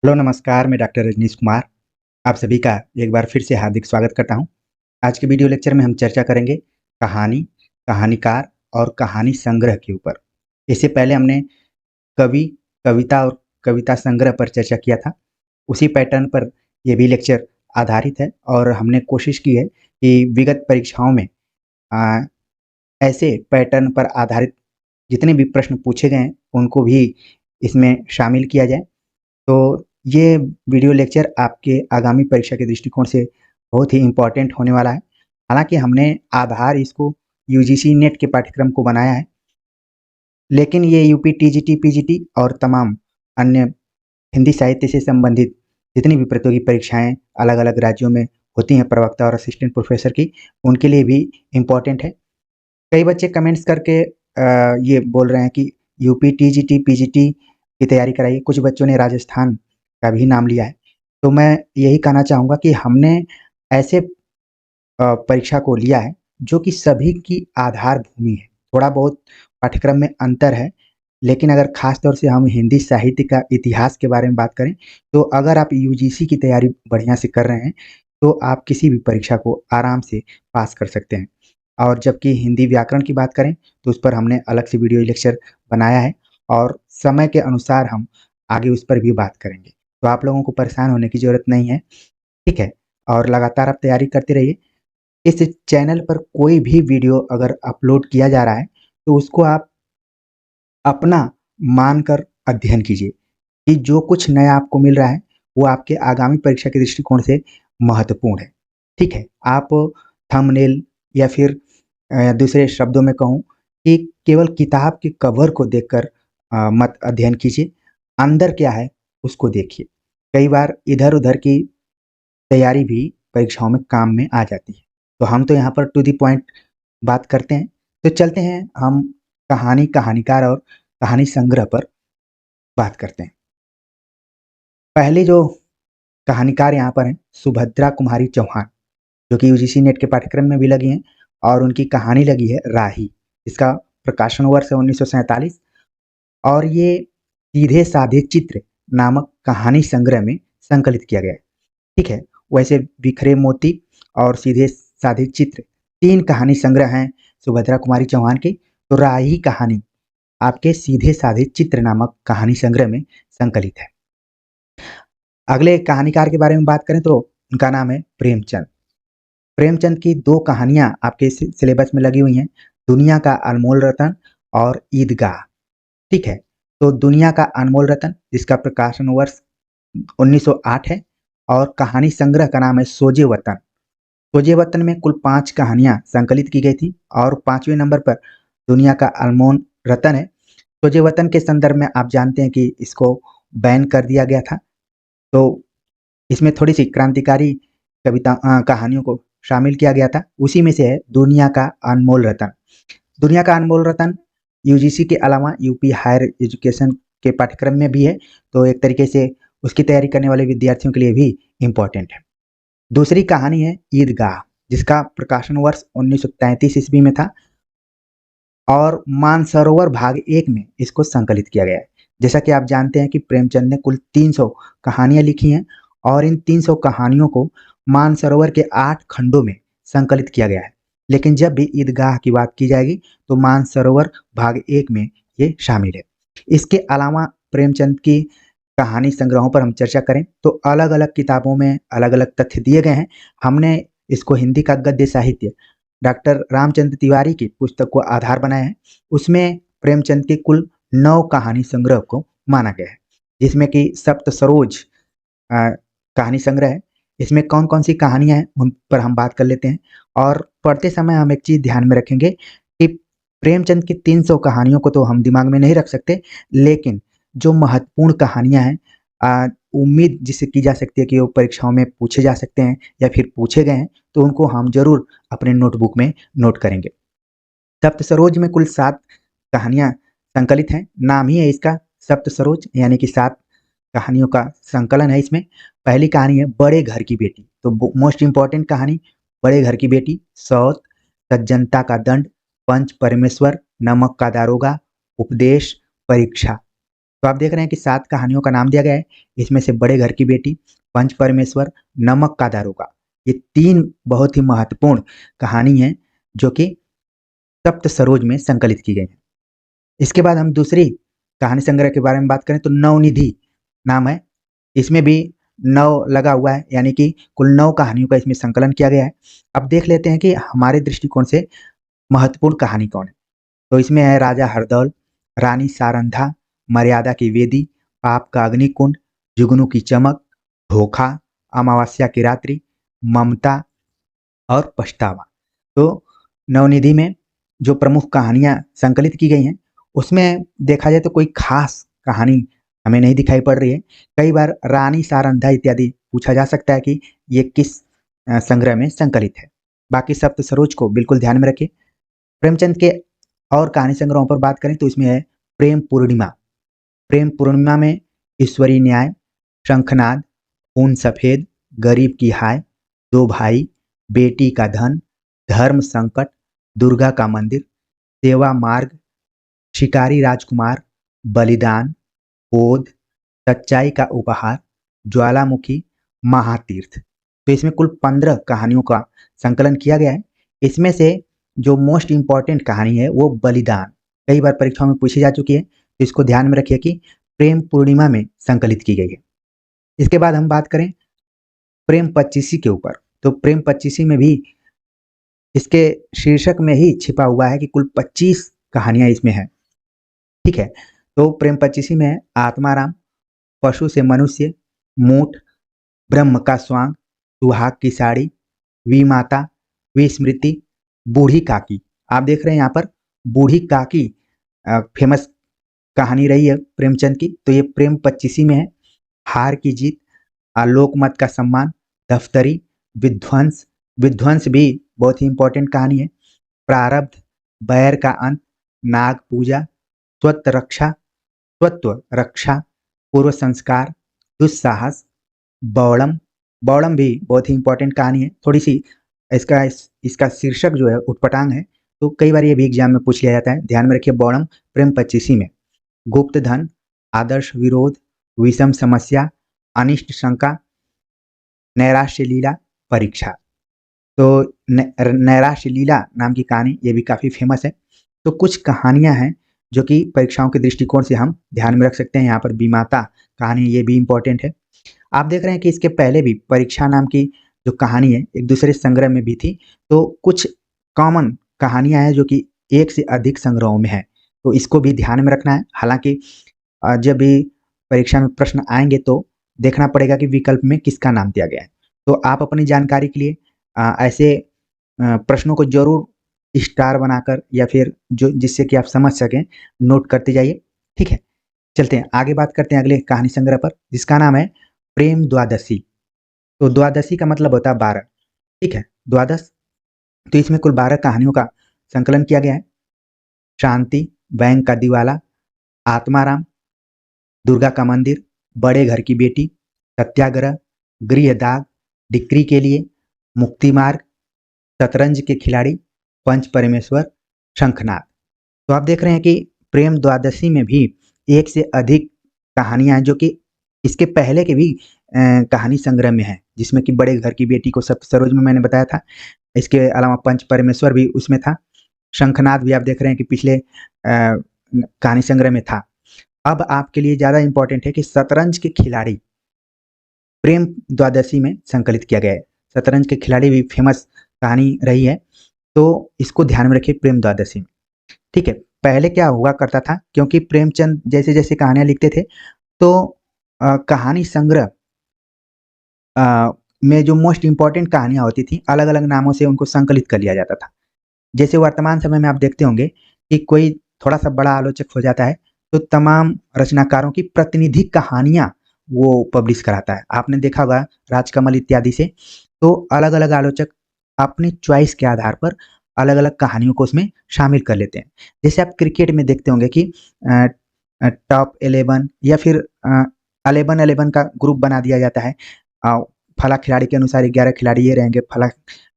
Hello नमस्कार, मैं doctor Rajneesh Kumar आप सभी का एक बार फिर से हार्दिक स्वागत करता हूं। आज के वीडियो लेक्चर में हम चर्चा करेंगे कहानी, कहानीकार और कहानी संग्रह के ऊपर। इससे पहले हमने कवि, कविता और कविता संग्रह पर चर्चा किया था। उसी पैटर्न पर यह भी लेक्चर आधारित है और हमने कोशिश की है कि विगत परीक्षाओं में आ, ऐसे पैटर्न पर आधारित जितने भी प्रश्न पूछे गए हैं उनको भी इसमें शामिल किया जाए। तो ये वीडियो लेक्चर आपके आगामी परीक्षा के दृष्टिकोण से बहुत ही इम्पोर्टेंट होने वाला है। हालांकि हमने आधार इसको यूजीसी नेट के पाठ्यक्रम को बनाया है, लेकिन ये यूपी टीजीटी पीजीटी और तमाम अन्य हिंदी साहित्य से संबंधित जितनी भी प्रतियोगी परीक्षाएं अलग अलग राज्यों में होती हैं प्रवक्ता और असिस्टेंट प्रोफेसर की, उनके लिए भी इम्पोर्टेंट है। कई बच्चे कमेंट्स करके ये बोल रहे हैं कि यूपी टीजीटी पीजीटी की तैयारी कराइए। कुछ बच्चों ने राजस्थान का भी नाम लिया है। तो मैं यही कहना चाहूँगा कि हमने ऐसे परीक्षा को लिया है जो कि सभी की आधार भूमि है। थोड़ा बहुत पाठ्यक्रम में अंतर है, लेकिन अगर खास तौर से हम हिंदी साहित्य का इतिहास के बारे में बात करें तो अगर आप यूजीसी की तैयारी बढ़िया से कर रहे हैं तो आप किसी भी परीक्षा को आराम से पास कर सकते हैं। और जबकि हिंदी व्याकरण की बात करें तो उस पर हमने अलग से वीडियो लेक्चर बनाया है और समय के अनुसार हम आगे उस पर भी बात करेंगे। तो आप लोगों को परेशान होने की ज़रूरत नहीं है, ठीक है? और लगातार आप तैयारी करते रहिए। इस चैनल पर कोई भी वीडियो अगर अपलोड किया जा रहा है तो उसको आप अपना मानकर अध्ययन कीजिए कि जो कुछ नया आपको मिल रहा है वो आपके आगामी परीक्षा के दृष्टिकोण से महत्वपूर्ण है, ठीक है? आप थंबनेल या फिर दूसरे शब्दों में कहूँ कि केवल किताब के कवर को देखकर मत अध्ययन कीजिए, अंदर क्या है उसको देखिए। कई बार इधर-उधर की तैयारी भी परीक्षाओं में काम में आ जाती है। तो हम तो यहाँ पर टू द पॉइंट बात करते हैं। तो चलते हैं हम कहानी, कहानीकार और कहानी संग्रह पर बात करते हैं। पहले जो कहानीकार यहाँ पर हैं सुभद्रा कुमारी चौहान, जो कि यूजीसी नेट के पाठ्यक्रम में भी लगी हैं और उनकी कहानी लगी है राही। इसका प्रकाशन वर्ष है 1947 और ये सीधे साधे चित्र नामक कहानी संग्रह में संकलित किया गया है, ठीक है? वैसे बिखरे मोती और सीधे साधे चित्र 3 कहानी संग्रह हैं सुभद्रा कुमारी चौहान की। तो राही कहानी आपके सीधे साधे चित्र नामक कहानी संग्रह में संकलित है। अगले कहानीकार के बारे में बात करें तो उनका नाम है प्रेमचंद। प्रेमचंद की 2 कहानियाँ आपके सिलेबस में लगी हुई हैं, दुनिया का अनमोल रतन और ईदगाह, ठीक है? तो दुनिया का अनमोल रतन जिसका प्रकाशन वर्ष 1908 है और कहानी संग्रह का नाम है सोजे वतन। सोजे वतन में कुल 5 कहानियाँ संकलित की गई थी और 5वें नंबर पर दुनिया का अनमोल रतन है। सोजे वतन के संदर्भ में आप जानते हैं कि इसको बैन कर दिया गया था। तो इसमें थोड़ी-सी क्रांतिकारी कहानियों को शामिल किया गया था। उसी में से है दुनिया का अनमोल रतन। दुनिया का अनमोल रतन यूजीसी के अलावा यूपी हायर एजुकेशन के पाठ्यक्रम में भी है, तो एक तरीके से उसकी तैयारी करने वाले विद्यार्थियों के लिए भी इम्पोर्टेंट है। दूसरी कहानी है ईदगाह, जिसका प्रकाशन वर्ष 1933 ईस्वी में था और मानसरोवर भाग 1 में इसको संकलित किया गया है। जैसा कि आप जानते हैं कि प्रेमचंद ने कुल 300 कहानियाँ लिखी हैं और इन 300 कहानियों को मानसरोवर के 8 खंडों में संकलित किया गया है। लेकिन जब भी ईदगाह की बात की जाएगी तो मानसरोवर भाग 1 में ये शामिल है। इसके अलावा प्रेमचंद की कहानी संग्रहों पर हम चर्चा करें तो अलग-अलग किताबों में अलग-अलग तथ्य दिए गए हैं। हमने इसको हिंदी का गद्य साहित्य डॉक्टर रामचंद्र तिवारी की पुस्तक को आधार बनाया है। उसमें प्रेमचंद के कुल 9 कहानी संग्रह को माना गया है, जिसमें कि सप्त सरोज कहानी संग्रह है। इसमें कौन-कौन सी कहानियाँ हैं उन पर हम बात कर लेते हैं और पढ़ते समय हम एक चीज़ ध्यान में रखेंगे कि प्रेमचंद की 300 कहानियों को तो हम दिमाग में नहीं रख सकते, लेकिन जो महत्वपूर्ण कहानियाँ हैं उम्मीद जिससे की जा सकती है कि वो परीक्षाओं में पूछे जा सकते हैं या फिर पूछे गए हैं, तो उनको हम ज़रूर अपने नोटबुक में नोट करेंगे। सप्त सरोज में कुल 7 कहानियाँ संकलित हैं। नाम ही है इसका सप्त सरोज, यानी कि 7 कहानियों का संकलन है इसमें। पहली कहानी है बड़े घर की बेटी। तो मोस्ट इम्पोर्टेंट कहानी बड़े घर की बेटी, सौत, सज्जनता का दंड, पंच परमेश्वर, नमक का दारोगा, उपदेश, परीक्षा। तो आप देख रहे हैं कि 7 कहानियों का नाम दिया गया है। इसमें से बड़े घर की बेटी, पंच परमेश्वर, नमक का दारोगा, ये 3 बहुत ही महत्वपूर्ण कहानी है जो कि सप्त सरोज में संकलित की गई है। इसके बाद हम दूसरी कहानी संग्रह के बारे में बात करें तो नवनिधि नाम है। इसमें भी 9 लगा हुआ है, यानी कि कुल 9 कहानियों का इसमें संकलन किया गया है। अब देख लेते हैं कि हमारे दृष्टिकोण से महत्वपूर्ण कहानी कौन है। तो इसमें है राजा हरदौल, रानी सारंधा, मर्यादा की वेदी, पाप का अग्निकुंड, जुगनू की चमक, धोखा, अमावस्या की रात्रि, ममता और पछतावा। तो नवनिधि में जो प्रमुख कहानियां संकलित की गई हैं उसमें देखा जाए तो कोई खास कहानी हमें नहीं दिखाई पड़ रही है। कई बार रानी सारंधा इत्यादि पूछा जा सकता है कि ये किस संग्रह में संकलित है। बाकी सप्त सरोज को बिल्कुल ध्यान में रखिए। प्रेमचंद के और कहानी संग्रहों पर बात करें तो इसमें है प्रेम पूर्णिमा। प्रेम पूर्णिमा में ईश्वरी न्याय, शंखनाद, ऊन सफेद, गरीब की हाय, दो भाई, बेटी का धन, धर्म संकट, दुर्गा का मंदिर, सेवा मार्ग, शिकारी राजकुमार, बलिदान, बोध, सच्चाई का उपहार, ज्वालामुखी, महातीर्थ। तो इसमें कुल 15 कहानियों का संकलन किया गया है। इसमें से जो मोस्ट इंपॉर्टेंट कहानी है वो बलिदान, कई बार परीक्षाओं में पूछी जा चुकी है, तो इसको ध्यान में रखिए कि प्रेम पूर्णिमा में संकलित की गई है। इसके बाद हम बात करें प्रेम पच्चीसी के ऊपर, तो प्रेम पच्चीसी में भी इसके शीर्षक में ही छिपा हुआ है कि कुल 25 कहानियां इसमें है। ठीक है, तो प्रेम पच्चीसी में है आत्माराम, पशु से मनुष्य, मूठ, ब्रह्म का स्वांग, सुहाग की साड़ी, वी माता, विस्मृति, बूढ़ी काकी। आप देख रहे हैं यहाँ पर बूढ़ी काकी फेमस कहानी रही है प्रेमचंद की, तो ये प्रेम पच्चीसी में है। हार की जीत, आलोकमत का सम्मान, दफ्तरी, विध्वंस, विध्वंस भी बहुत ही इंपॉर्टेंट कहानी है। प्रारब्ध, बैर का अंत, नाग पूजा, स्वत्व रक्षा, स्वत्व रक्षा, पूर्व संस्कार, दुस्साहस, बौड़म। बौड़म भी बहुत ही इंपॉर्टेंट कहानी है। थोड़ी सी इसका शीर्षक जो है उटपटांग है, तो कई बार ये भी एग्जाम में पूछ लिया जाता है, ध्यान में रखिए। बौड़म प्रेम पच्चीसी में। गुप्त धन, आदर्श विरोध, विषम समस्या, अनिष्ट शंका, नैराश्य लीला, परीक्षा। तो नैराश्य लीला नाम की कहानी ये भी काफी फेमस है। तो कुछ कहानियां हैं जो कि परीक्षाओं के दृष्टिकोण से हम ध्यान में रख सकते हैं। यहाँ पर बीमाता कहानी ये भी इंपॉर्टेंट है। आप देख रहे हैं कि इसके पहले भी परीक्षा नाम की जो कहानी है एक दूसरे संग्रह में भी थी, तो कुछ कॉमन कहानियां हैं जो कि एक से अधिक संग्रहों में है, तो इसको भी ध्यान में रखना है। हालांकि जब भी परीक्षा में प्रश्न आएंगे तो देखना पड़ेगा कि विकल्प में किसका नाम दिया गया है। तो आप अपनी जानकारी के लिए ऐसे प्रश्नों को जरूर स्टार बनाकर या फिर जो जिससे कि आप समझ सकें नोट करते जाइए। ठीक है, चलते हैं आगे, बात करते हैं अगले कहानी संग्रह पर जिसका नाम है प्रेम द्वादशी। तो द्वादशी का मतलब होता है 12। ठीक है, द्वादश, तो इसमें कुल 12 कहानियों का संकलन किया गया है। शांति, बैंक का दिवाला, आत्माराम, दुर्गा का मंदिर, बड़े घर की बेटी, सत्याग्रह, गृहदाग, डिक्री के लिए, मुक्ति मार्ग, शतरंज के खिलाड़ी, पंच परमेश्वर, शंखनाद। तो आप देख रहे हैं कि प्रेम द्वादशी में भी एक से अधिक कहानियां हैं जो कि इसके पहले के भी कहानी संग्रह में है, जिसमें कि बड़े घर की बेटी को सप्त सरोज में मैंने बताया था। इसके अलावा पंच परमेश्वर भी उसमें था। शंखनाद भी आप देख रहे हैं कि पिछले कहानी संग्रह में था। अब आपके लिए ज्यादा इंपॉर्टेंट है कि शतरंज के खिलाड़ी प्रेम द्वादशी में संकलित किया गया है। शतरंज के खिलाड़ी भी फेमस कहानी रही है, तो इसको ध्यान में रखिए प्रेम द्वादशी में। ठीक है, पहले क्या हुआ करता था, क्योंकि प्रेमचंद जैसे जैसे कहानियां लिखते थे तो कहानी संग्रह में जो मोस्ट इंपॉर्टेंट कहानियां होती थी अलग अलग नामों से उनको संकलित कर लिया जाता था। जैसे वर्तमान समय में आप देखते होंगे कि कोई थोड़ा सा बड़ा आलोचक हो जाता है तो तमाम रचनाकारों की प्रतिनिधि कहानियां वो पब्लिश कराता है। आपने देखा होगा राजकमल इत्यादि से, तो अलग अलग आलोचक अपनी चॉइस के आधार पर अलग अलग कहानियों को उसमें शामिल कर लेते हैं। जैसे आप क्रिकेट में देखते होंगे कि टॉप 11 या फिर 11 का ग्रुप बना दिया जाता है। फला खिलाड़ी के अनुसार 11 खिलाड़ी ये रहेंगे, फला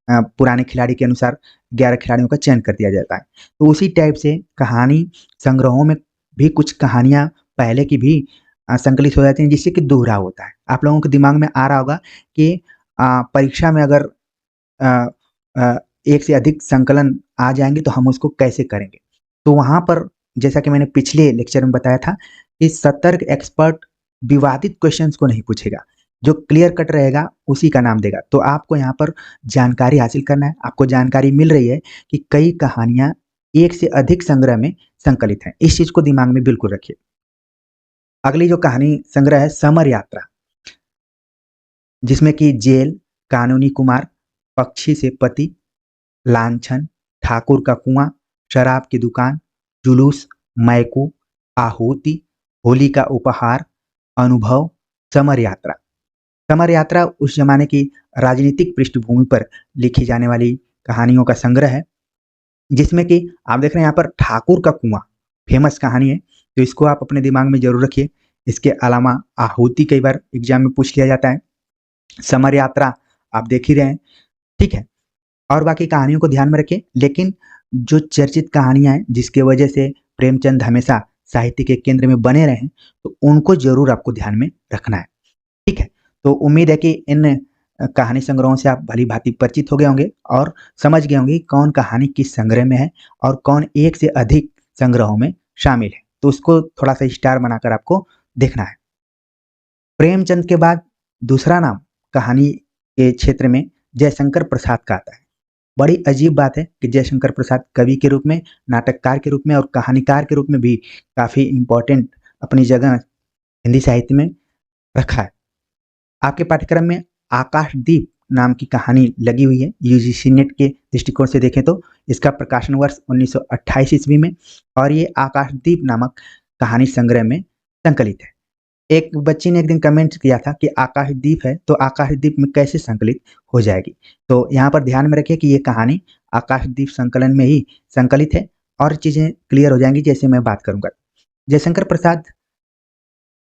पुराने खिलाड़ी के अनुसार 11 खिलाड़ियों का चयन कर दिया जाता है। तो उसी टाइप से कहानी संग्रहों में भी कुछ कहानियां पहले की भी संकलित हो जाती हैं, जिससे कि दोहराव होता है। आप लोगों के दिमाग में आ रहा होगा कि परीक्षा में अगर अ एक से अधिक संकलन आ जाएँगे तो हम उसको कैसे करेंगे? तो वहाँ पर जैसा कि मैंने पिछले लेक्चर में बताया था कि सतर्क एक्सपर्ट विवादित क्वेश्चंस को नहीं पूछेगा, जो क्लियर कट रहेगा उसी का नाम देगा। तो आपको यहाँ पर जानकारी हासिल करना है, आपको जानकारी मिल रही है कि कई कहानियाँ एक से अधिक संग्रह में संकलित हैं। इस चीज़ को दिमाग में बिल्कुल रखिए। अगली जो कहानी संग्रह है समर यात्रा, जिसमें कि जेल, कानूनी कुमार, पक्षी से पति, लांछन, ठाकुर का कुआं, शराब की दुकान, जुलूस, मैकू, आहुति, होली का उपहार, अनुभव, समर यात्रा। समर यात्रा उस जमाने की राजनीतिक पृष्ठभूमि पर लिखी जाने वाली कहानियों का संग्रह है, जिसमें कि आप देख रहे हैं यहाँ पर ठाकुर का कुआं फेमस कहानी है, तो इसको आप अपने दिमाग में जरूर रखिए। इसके अलावा आहुति कई बार एग्जाम में पूछ लिया जाता है। समर यात्रा आप देख ही रहे हैं, ठीक है। और बाकी कहानियों को ध्यान में रखिए, लेकिन जो चर्चित कहानियां हैं जिसके वजह से प्रेमचंद हमेशा साहित्य के केंद्र में बने रहे हैं, तो उनको जरूर आपको ध्यान में रखना है, ठीक है। तो उम्मीद है कि इन कहानी संग्रहों से आप भली भांति परिचित हो गए होंगे और समझ गए होंगे कौन कहानी किस संग्रह में है और कौन एक से अधिक संग्रहों में शामिल है। तो उसको थोड़ा सा स्टार बनाकर आपको देखना है। प्रेमचंद के बाद दूसरा नाम कहानी के क्षेत्र में जयशंकर प्रसाद का आता है। बड़ी अजीब बात है कि जयशंकर प्रसाद कवि के रूप में, नाटककार के रूप में और कहानीकार के रूप में भी काफ़ी इम्पोर्टेंट अपनी जगह हिंदी साहित्य में रखा है। आपके पाठ्यक्रम में आकाशदीप नाम की कहानी लगी हुई है। यूजीसी नेट के दृष्टिकोण से देखें तो इसका प्रकाशन वर्ष 1928 ईस्वी में और ये आकाशदीप नामक कहानी संग्रह में संकलित है। एक बच्ची ने एक दिन कमेंट किया था कि आकाशदीप है तो आकाशदीप में कैसे संकलित हो जाएगी। तो यहाँ पर ध्यान में रखिए कि ये कहानी आकाशदीप संकलन में ही संकलित है और चीज़ें क्लियर हो जाएंगी जैसे मैं बात करूंगा। जयशंकर प्रसाद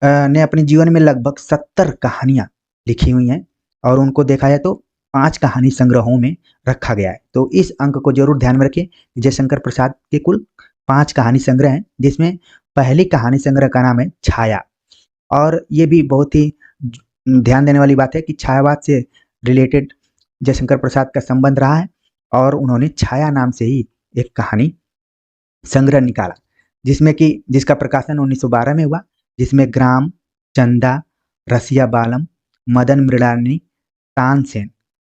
ने अपने जीवन में लगभग 70 कहानियां लिखी हुई हैं और उनको देखा जाए तो 5 कहानी संग्रहों में रखा गया है। तो इस अंक को जरूर ध्यान में रखिए। जयशंकर प्रसाद के कुल 5 कहानी संग्रह हैं, जिसमें पहली कहानी संग्रह का नाम है छाया। और ये भी बहुत ही ध्यान देने वाली बात है कि छायावाद से रिलेटेड जयशंकर प्रसाद का संबंध रहा है और उन्होंने छाया नाम से ही एक कहानी संग्रह निकाला, जिसमें कि जिसका प्रकाशन 1912 में हुआ, जिसमें ग्राम, चंदा, रसिया बालम, मदन मृणालिनी, तानसेन,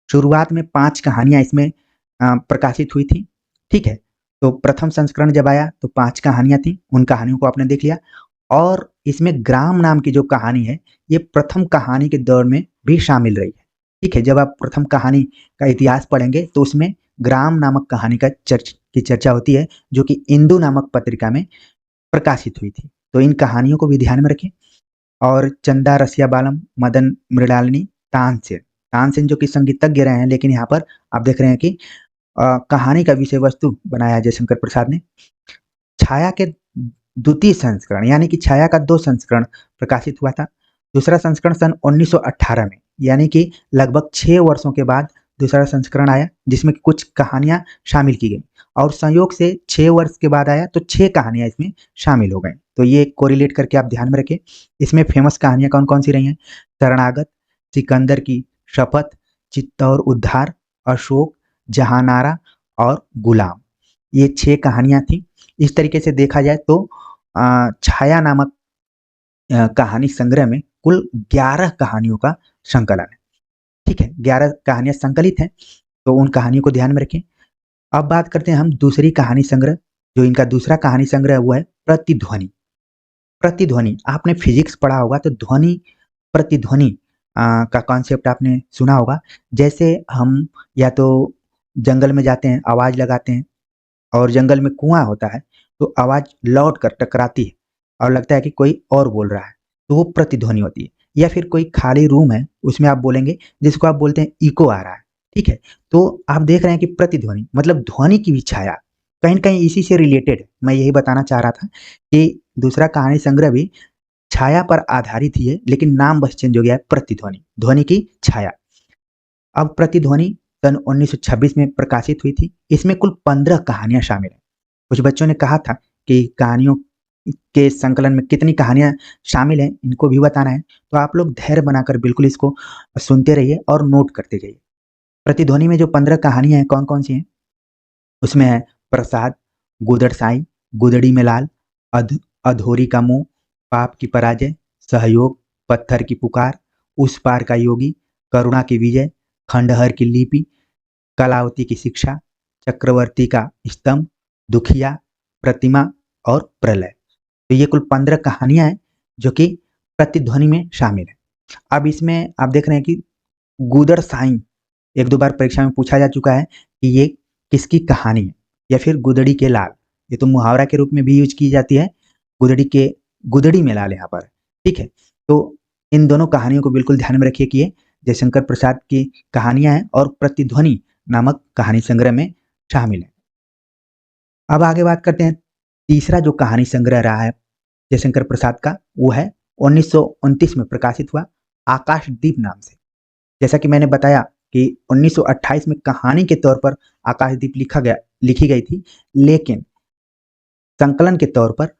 शुरुआत में 5 कहानियां इसमें प्रकाशित हुई थी, ठीक है। तो प्रथम संस्करण जब आया तो 5 कहानियां थी, उन कहानियों को आपने देख लिया। और इसमें ग्राम नाम की जो कहानी है ये प्रथम कहानी के दौर में भी शामिल रही है, ठीक है। जब आप प्रथम कहानी का इतिहास पढ़ेंगे तो उसमें ग्राम नामक कहानी की चर्चा होती है, जो कि इंदु नामक पत्रिका में प्रकाशित हुई थी। तो इन कहानियों को भी ध्यान में रखें। और चंदा, रसिया बालम, मदन मृणालिनी, तानसेन, तानसेन जो कि संगीतज्ञ रहे हैं, लेकिन यहाँ पर आप देख रहे हैं कि कहानी का विषय वस्तु बनाया जयशंकर प्रसाद ने। छाया के द्वितीय संस्करण यानी कि छाया का 2 संस्करण प्रकाशित हुआ था। दूसरा संस्करण सन 1918 में, यानी कि लगभग 6 वर्षों के बाद दूसरा संस्करण आया, जिसमें कुछ कहानियां शामिल की गई और संयोग से 6 वर्ष के बाद आया तो 6 कहानियां इसमें शामिल हो गई। तो ये कोरिलेट करके आप ध्यान में रखें। इसमें फेमस कहानियां कौन कौन सी रही हैं? शरणागत, सिकंदर की शपथ, चित्तौर उद्धार, अशोक, जहानारा और गुलाम, ये 6 कहानियां थी। इस तरीके से देखा जाए तो छाया नामक कहानी संग्रह में कुल 11 कहानियों का संकलन है, ठीक है। 11 कहानियां संकलित हैं, तो उन कहानियों को ध्यान में रखें। अब बात करते हैं हम दूसरी कहानी संग्रह। जो इनका दूसरा कहानी संग्रह वो है प्रतिध्वनि। प्रतिध्वनि आपने फिजिक्स पढ़ा होगा तो ध्वनि प्रतिध्वनि का कॉन्सेप्ट आपने सुना होगा। जैसे हम या तो जंगल में जाते हैं, आवाज लगाते हैं और जंगल में कुआं होता है तो आवाज लौट कर टकराती है और लगता है कि कोई और बोल रहा है, तो वो प्रतिध्वनि होती है। या फिर कोई खाली रूम है उसमें आप बोलेंगे, जिसको आप बोलते हैं इको आ रहा है, ठीक है। तो आप देख रहे हैं कि प्रतिध्वनि मतलब ध्वनि की भी छाया कहीं न कहीं इसी से रिलेटेड है। मैं यही बताना चाह रहा था कि दूसरा कहानी संग्रह भी छाया पर आधारित ही है, लेकिन नाम बस चेंज हो गया है, प्रतिध्वनि, ध्वनि की छाया। अब प्रतिध्वनि सन 1926 में प्रकाशित हुई थी। इसमें कुल 15 कहानियां शामिल हैं। कुछ बच्चों ने कहा था कि कहानियों के संकलन में कितनी कहानियाँ शामिल हैं, इनको भी बताना है। तो आप लोग धैर्य बनाकर बिल्कुल इसको सुनते रहिए और नोट करते जाइए। प्रतिध्वनि में जो 15 कहानियाँ हैं, कौन-कौन सी हैं? उसमें है प्रसाद, गुदड़ साईं, गुदड़ी में लाल, अधोरी का मुँह, पाप की पराजय, सहयोग, पत्थर की पुकार, उस पार का योगी, करुणा की विजय, खंडहर की लिपि, कलावती की शिक्षा, चक्रवर्ती का स्तंभ, दुखिया, प्रतिमा और प्रलय। तो ये कुल 15 कहानियाँ हैं जो कि प्रतिध्वनि में शामिल है। अब इसमें आप देख रहे हैं कि गुदड़ साईं 1-2 बार परीक्षा में पूछा जा चुका है कि ये किसकी कहानी है, या फिर गुदड़ी के लाल, ये तो मुहावरा के रूप में भी यूज की जाती है। गुदड़ी में लाल यहाँ पर, ठीक है। तो इन दोनों कहानियों को बिल्कुल ध्यान में रखिए कि ये जयशंकर प्रसाद की कहानियां हैं और प्रतिध्वनि नामक कहानी संग्रह में शामिल है। अब आगे बात करते हैं, तीसरा जो कहानी संग्रह रहा है जयशंकर प्रसाद का, वो है 1929 में प्रकाशित हुआ आकाशदीप नाम से। जैसा कि मैंने बताया कि 1928 में कहानी के तौर पर आकाशदीप लिखी गई थी, लेकिन संकलन के तौर पर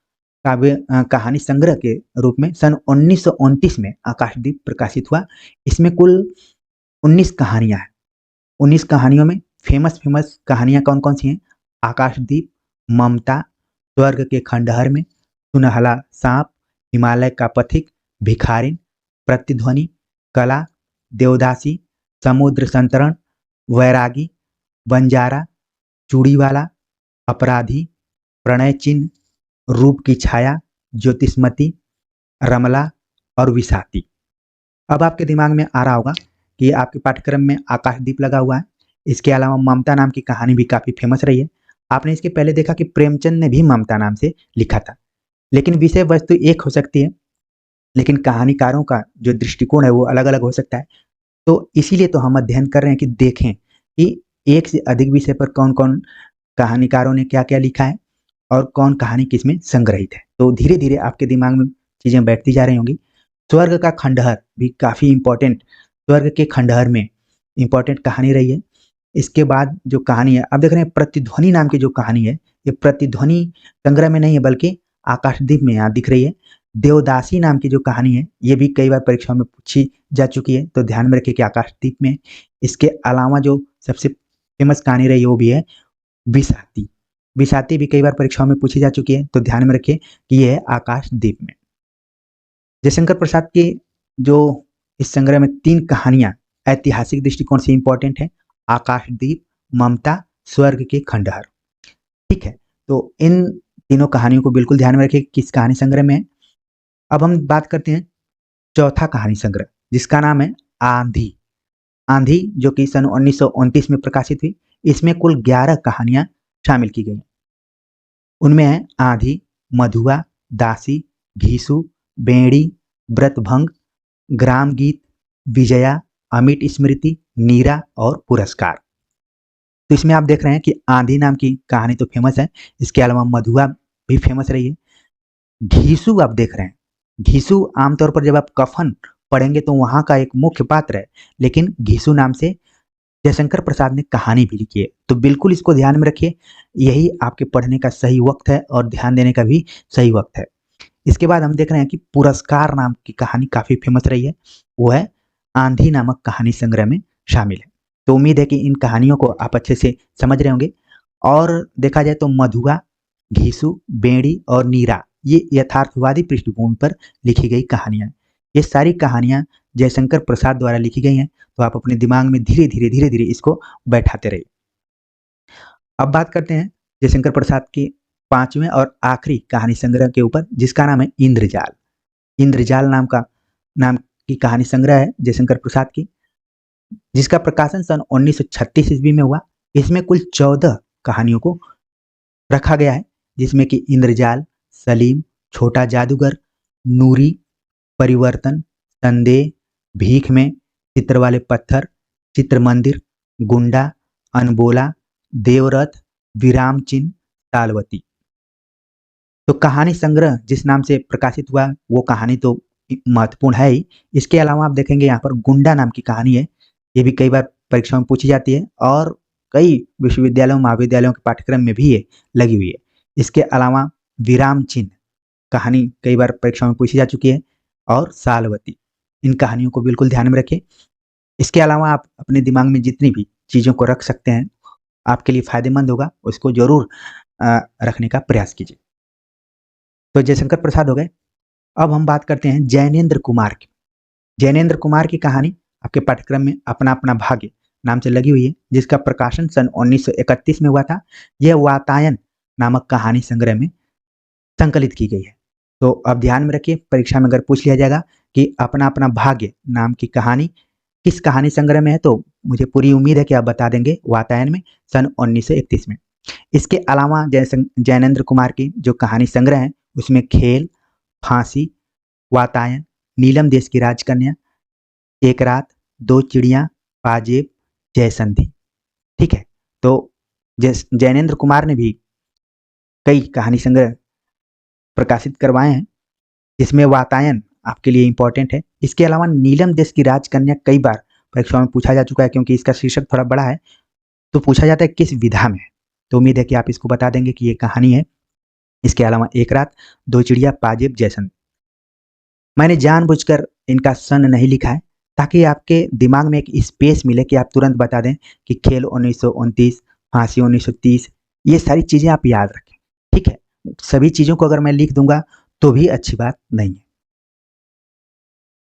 कहानी संग्रह के रूप में सन 1929 में आकाशदीप प्रकाशित हुआ। इसमें कुल 19 कहानियां हैं। 19 कहानियों में फेमस कहानियां कौन-कौन सी हैं? आकाशदीप, ममता, स्वर्ग के खंडहर में, सुनहला सांप, हिमालय का पथिक, भिखारिन, प्रतिध्वनि, कला, देवदासी, समुद्र संतरण, वैरागी, बंजारा, चूड़ीवाला, अपराधी, प्रणय चिन्ह, रूप की छाया, ज्योतिषमती, रमला और विसाती। अब आपके दिमाग में आ रहा होगा कि आपके पाठ्यक्रम में आकाशदीप लगा हुआ है। इसके अलावा ममता नाम की कहानी भी काफ़ी फेमस रही है। आपने इसके पहले देखा कि प्रेमचंद ने भी ममता नाम से लिखा था। लेकिन विषय वस्तु एक हो सकती है, लेकिन कहानीकारों का जो दृष्टिकोण है वो अलग-अलग हो सकता है। तो इसीलिए तो हम अध्ययन कर रहे हैं कि देखें कि एक से अधिक विषय पर कौन-कौन कहानीकारों ने क्या-क्या लिखा है और कौन कहानी किसमें संग्रहित है। तो धीरे-धीरे आपके दिमाग में चीज़ें बैठती जा रही होंगी। स्वर्ग का खंडहर भी काफ़ी इम्पोर्टेंट, स्वर्ग के खंडहर में इम्पोर्टेंट कहानी रही है। इसके बाद जो कहानी है, अब देख रहे हैं प्रतिध्वनि नाम की जो कहानी है, ये प्रतिध्वनि संग्रह में नहीं है बल्कि आकाशदीप में यहाँ दिख रही है। देवदासी नाम की जो कहानी है, ये भी कई बार परीक्षाओं में पूछी जा चुकी है, तो ध्यान में रखिए कि आकाशदीप में। इसके अलावा जो सबसे फेमस कहानी रही है वो भी है बिसाती। बिसाती भी कई बार परीक्षाओं में पूछी जा चुकी है, तो ध्यान में रखिए कि ये है आकाशदीप में। जयशंकर प्रसाद की जो इस संग्रह में 3 कहानियाँ ऐतिहासिक दृष्टिकोण से इम्पोर्टेंट है, आकाशदीप, ममता, स्वर्ग के खंडहर। ठीक है, तो इन तीनों कहानियों को बिल्कुल ध्यान में रखिए किस कहानी संग्रह में है। अब हम बात करते हैं चौथा कहानी संग्रह, जिसका नाम है आंधी। आंधी जो कि सन 1929 में प्रकाशित हुई। इसमें कुल 11 कहानियां शामिल की गई। उनमें है आंधी, मधुआ, दासी, घीसू, बेड़ी, व्रतभंग, ग्राम गीत, विजया, अमिट स्मृति, नीरा और पुरस्कार। तो इसमें आप देख रहे हैं कि आंधी नाम की कहानी तो फेमस है, इसके अलावा मधुआ भी फेमस रही है। घीसू आप देख रहे हैं, घीसू आमतौर पर जब आप कफन पढ़ेंगे तो वहां का एक मुख्य पात्र है, लेकिन घीसू नाम से जयशंकर प्रसाद ने कहानी भी लिखी है। तो बिल्कुल इसको ध्यान में रखिए, यही आपके पढ़ने का सही वक्त है और ध्यान देने का भी सही वक्त है। इसके बाद हम देख रहे हैं कि पुरस्कार नाम की कहानी काफी फेमस रही है, वो है आंधी नामक कहानी संग्रह में शामिल है। तो उम्मीद है कि इन कहानियों को आप अच्छे से समझ रहे होंगे। और देखा जाए तो मधुआ, घीसू, बेड़ी और नीरा ये यथार्थवादी पृष्ठभूमि पर लिखी गई कहानियां। ये सारी कहानियां जयशंकर प्रसाद द्वारा लिखी गई हैं, तो आप अपने दिमाग में धीरे धीरे इसको बैठाते रहिए। अब बात करते हैं जयशंकर प्रसाद के 5वें और आखिरी कहानी संग्रह के ऊपर, जिसका नाम है इंद्रजाल। इंद्रजाल नाम की कहानी संग्रह है जयशंकर प्रसाद की, जिसका प्रकाशन सन 1936 ईस्वी में हुआ। इसमें कुल 14 कहानियों को रखा गया है, जिसमें कि इंद्रजाल, सलीम, छोटा जादूगर, नूरी, परिवर्तन, संदेह, भीख में, चित्र वाले पत्थर, चित्र मंदिर, गुंडा, अनबोला, देवरथ, विराम चिन्ह, तालवती। तो कहानी संग्रह जिस नाम से प्रकाशित हुआ वो कहानी तो महत्वपूर्ण है ही। इसके अलावा आप देखेंगे यहाँ पर गुंडा नाम की कहानी है, ये भी कई बार परीक्षाओं में पूछी जाती है और कई विश्वविद्यालयों महाविद्यालयों के पाठ्यक्रम में भी ये लगी हुई है। इसके अलावा विराम चिन्ह, कहानी कई बार परीक्षा में पूछी जा चुकी है, और सालवती। इन कहानियों को बिल्कुल ध्यान में रखें। इसके अलावा आप अपने दिमाग में जितनी भी चीज़ों को रख सकते हैं, आपके लिए फायदेमंद होगा, उसको जरूर रखने का प्रयास कीजिए। तो जयशंकर प्रसाद हो गए। अब हम बात करते हैं जैनेन्द्र कुमार की। जैनेन्द्र कुमार की कहानी आपके पाठ्यक्रम में अपना अपना भाग्य नाम से लगी हुई है, जिसका प्रकाशन सन 1931 में हुआ था। यह वातायन नामक कहानी संग्रह में संकलित की गई है। तो अब ध्यान में रखिए, परीक्षा में अगर पूछ लिया जाएगा कि अपना अपना भाग्य नाम की कहानी किस कहानी संग्रह में है, तो मुझे पूरी उम्मीद है कि आप बता देंगे वातायन में सन 1931 में। इसके अलावा जैनेन्द्र कुमार की जो कहानी संग्रह है उसमें खेल, फांसी, वातायन, नीलम देश की राजकन्या, एक रात, दो चिड़िया, पाजेब, जयसंधी। ठीक है, तो जैनेन्द्र कुमार ने भी कई कहानी संग्रह प्रकाशित करवाए हैं, जिसमें वातायन आपके लिए इंपॉर्टेंट है। इसके अलावा नीलम देश की राजकन्या कई बार परीक्षा में पूछा जा चुका है, क्योंकि इसका शीर्षक थोड़ा बड़ा है, तो पूछा जाता है किस विधा में है। तो उम्मीद है कि आप इसको बता देंगे कि ये कहानी है। इसके अलावा एक रात, दो चिड़िया, पाजेब, जयसंधी। मैंने जानबूझकर इनका सन नहीं लिखा है, ताकि आपके दिमाग में एक स्पेस मिले कि आप तुरंत बता दें कि खेल 1929, फांसी 1930, ये सारी चीज़ें आप याद रखें। ठीक है, सभी चीज़ों को अगर मैं लिख दूंगा तो भी अच्छी बात नहीं है।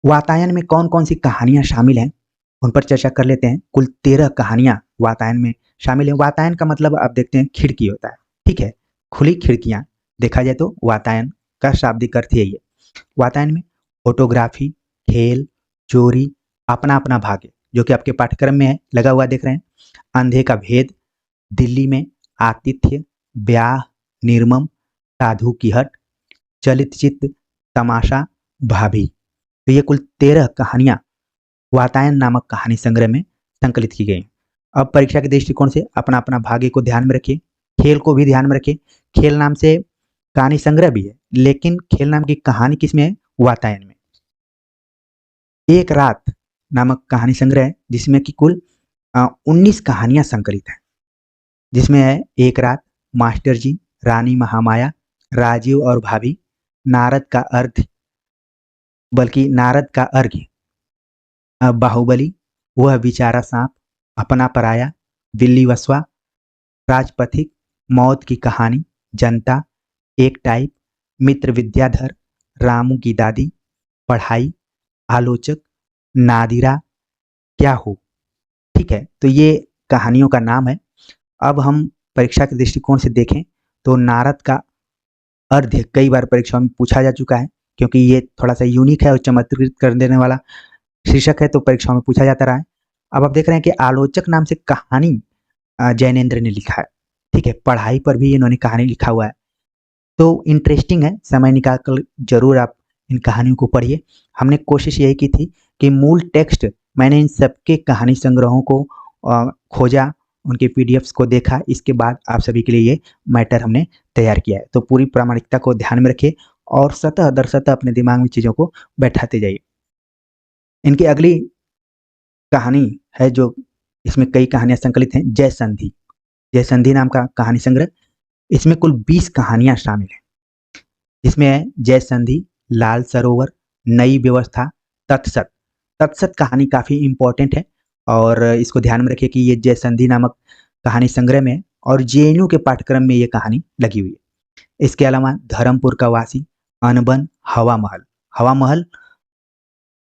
वातायन में कौन कौन सी कहानियां शामिल हैं, उन पर चर्चा कर लेते हैं। कुल 13 कहानियां वातायन में शामिल हैं। वातायन का मतलब आप देखते हैं खिड़की होता है। ठीक है, खुली खिड़कियां देखा जाए तो वातायन का शाब्दिक अर्थ यही है। वातायन में फोटोग्राफी, खेल, चोरी, अपना अपना भाग्य, जो कि आपके पाठ्यक्रम में है, लगा हुआ देख रहे हैं। अंधे का भेद, दिल्ली में, आतिथ्य, ब्याह, निर्मम, साधु की हट, चलित चित्त, तमाशा, भाभी। तो ये कुल 13 कहानियां वातायन नामक कहानी संग्रह में संकलित की गई। अब परीक्षा के दृष्टिकोण से अपना अपना भाग्य को ध्यान में रखिए, खेल को भी ध्यान में रखिए। खेल नाम से कहानी संग्रह भी है, लेकिन खेल नाम की कहानी किसमें है? वातायन में। एक रात नामक कहानी संग्रह है, जिसमें कि कुल 19 कहानियां संकलित हैं, जिसमें है एक रात, मास्टर जी, रानी महामाया, राजीव और भाभी, नारद का अर्घ, बल्कि नारद का अर्घ्य, बाहुबली, वह बेचारा सांप, अपना पराया, दिल्ली वसवा, राजपथिक, मौत की कहानी, जनता, एक टाइप, मित्र विद्याधर, रामू की दादी, पढ़ाई, आलोचक, नादिरा, क्या हो। ठीक है, तो ये कहानियों का नाम है। अब हम परीक्षा के दृष्टिकोण से देखें तो नारद का अर्घ्य कई बार परीक्षा में पूछा जा चुका है, क्योंकि ये थोड़ा सा यूनिक है और चमत्कृत कर देने वाला शीर्षक है, तो परीक्षा में पूछा जाता रहा है। अब आप देख रहे हैं कि आलोचक नाम से कहानी जैनेन्द्र ने लिखा है। ठीक है, पढ़ाई पर भी इन्होंने कहानी लिखा हुआ है, तो इंटरेस्टिंग है। समय निकाल कर जरूर आप इन कहानियों को पढ़िए। हमने कोशिश यही की थी कि मूल टेक्स्ट, मैंने इन सबके कहानी संग्रहों को खोजा, उनके पीडीएफ्स को देखा, इसके बाद आप सभी के लिए ये मैटर हमने तैयार किया है। तो पूरी प्रामाणिकता को ध्यान में रखिए और सतह दर सतह अपने दिमाग में चीज़ों को बैठाते जाइए। इनकी अगली कहानी है जो, इसमें कई कहानियां संकलित हैं, जयसंधी। जयसंधी नाम का कहानी संग्रह, इसमें कुल 20 कहानियां शामिल हैं, जिसमें है जयसंधी, लाल सरोवर, नई व्यवस्था, तत्सत। तत्सत कहानी काफी इंपॉर्टेंट है, और इसको ध्यान में रखिए कि ये जयसंधी नामक कहानी संग्रह में है, और जेएनयू के पाठ्यक्रम में ये कहानी लगी हुई है। इसके अलावा धर्मपुर का वासी, अनबन, हवा महल। हवा महल,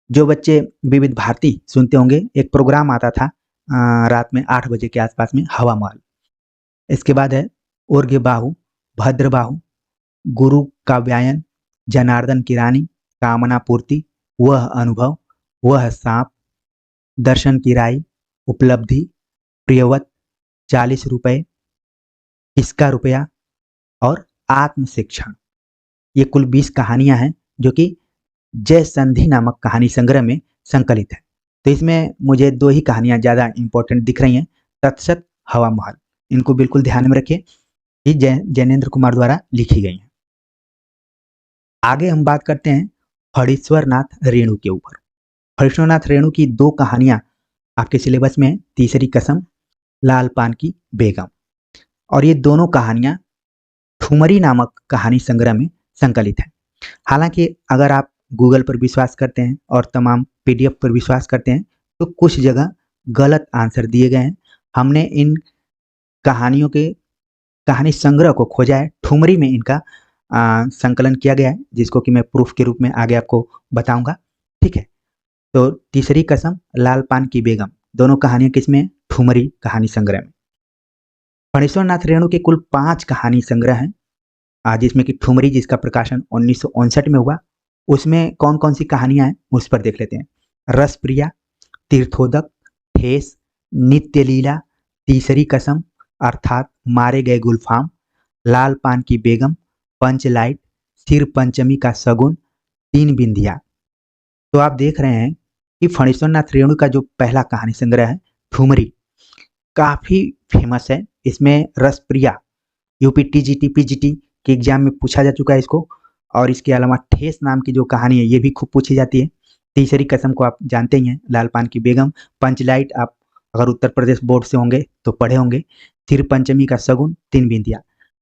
जो बच्चे विविध भारती सुनते होंगे, एक प्रोग्राम आता था रात में 8 बजे के आसपास में, हवा महल। इसके बाद है उर्ग बाहु, भद्र बाहु, गुरु काव्यायन, जनार्दन की रानी, कामना पूर्ति, वह अनुभव, वह सांप, दर्शन की राई, उपलब्धि, प्रियवत, 40 रुपए, इसका रुपया, और आत्म शिक्षण। ये कुल 20 कहानियां हैं, जो कि जयसंधी नामक कहानी संग्रह में संकलित है। तो इसमें मुझे 2 ही कहानियां ज़्यादा इंपॉर्टेंट दिख रही हैं, तत्सत, हवा महल। इनको बिल्कुल ध्यान में रखिए, ये जैनेन्द्र कुमार द्वारा लिखी गई हैं। आगे हम बात करते हैं हरीश्वर नाथ रेणु के ऊपर। हरीश्वर नाथ रेणु की 2 कहानियां आपके सिलेबस में है, तीसरी कसम, लाल पान की बेगम। और ये दोनों कहानियां ठुमरी नामक कहानी संग्रह में संकलित है। हालांकि अगर आप गूगल पर विश्वास करते हैं और तमाम पीडीएफ पर विश्वास करते हैं तो कुछ जगह गलत आंसर दिए गए हैं। हमने इन कहानियों के कहानी संग्रह को खोजा है, ठुमरी में इनका संकलन किया गया है, जिसको कि मैं प्रूफ के रूप में आगे आपको बताऊंगा। ठीक है, तो तीसरी कसम, लाल पान की बेगम, दोनों कहानियां किसमें हैं? ठुमरी कहानी संग्रह में। फणीश्वर नाथ रेणु के कुल 5 कहानी संग्रह हैं, जिसमें कि ठुमरी जिसका प्रकाशन 1959 में हुआ, उसमें कौन कौन सी कहानियां हैं उस पर देख लेते हैं। रसप्रिया, तीर्थोदक, ठेस, नित्य लीला, तीसरी कसम अर्थात मारे गए गुलफाम, लाल पान की बेगम, पंचलाइट, सिर पंचमी का सगुन, तीन बिंदिया। तो आप देख रहे हैं कि फणीश्वर नाथ रेणु का जो पहला कहानी संग्रह है ठुमरी, काफी फेमस है। इसमें रसप्रिया यूपी टीजीटी पीजीटी के एग्जाम में पूछा जा चुका है इसको, और इसके अलावा ठेस नाम की जो कहानी है ये भी खूब पूछी जाती है। तीसरी कसम को आप जानते ही हैं, लाल पान की बेगम, पंचलाइट आप अगर उत्तर प्रदेश बोर्ड से होंगे तो पढ़े होंगे, सिर पंचमी का सगुन, तीन बिंदिया।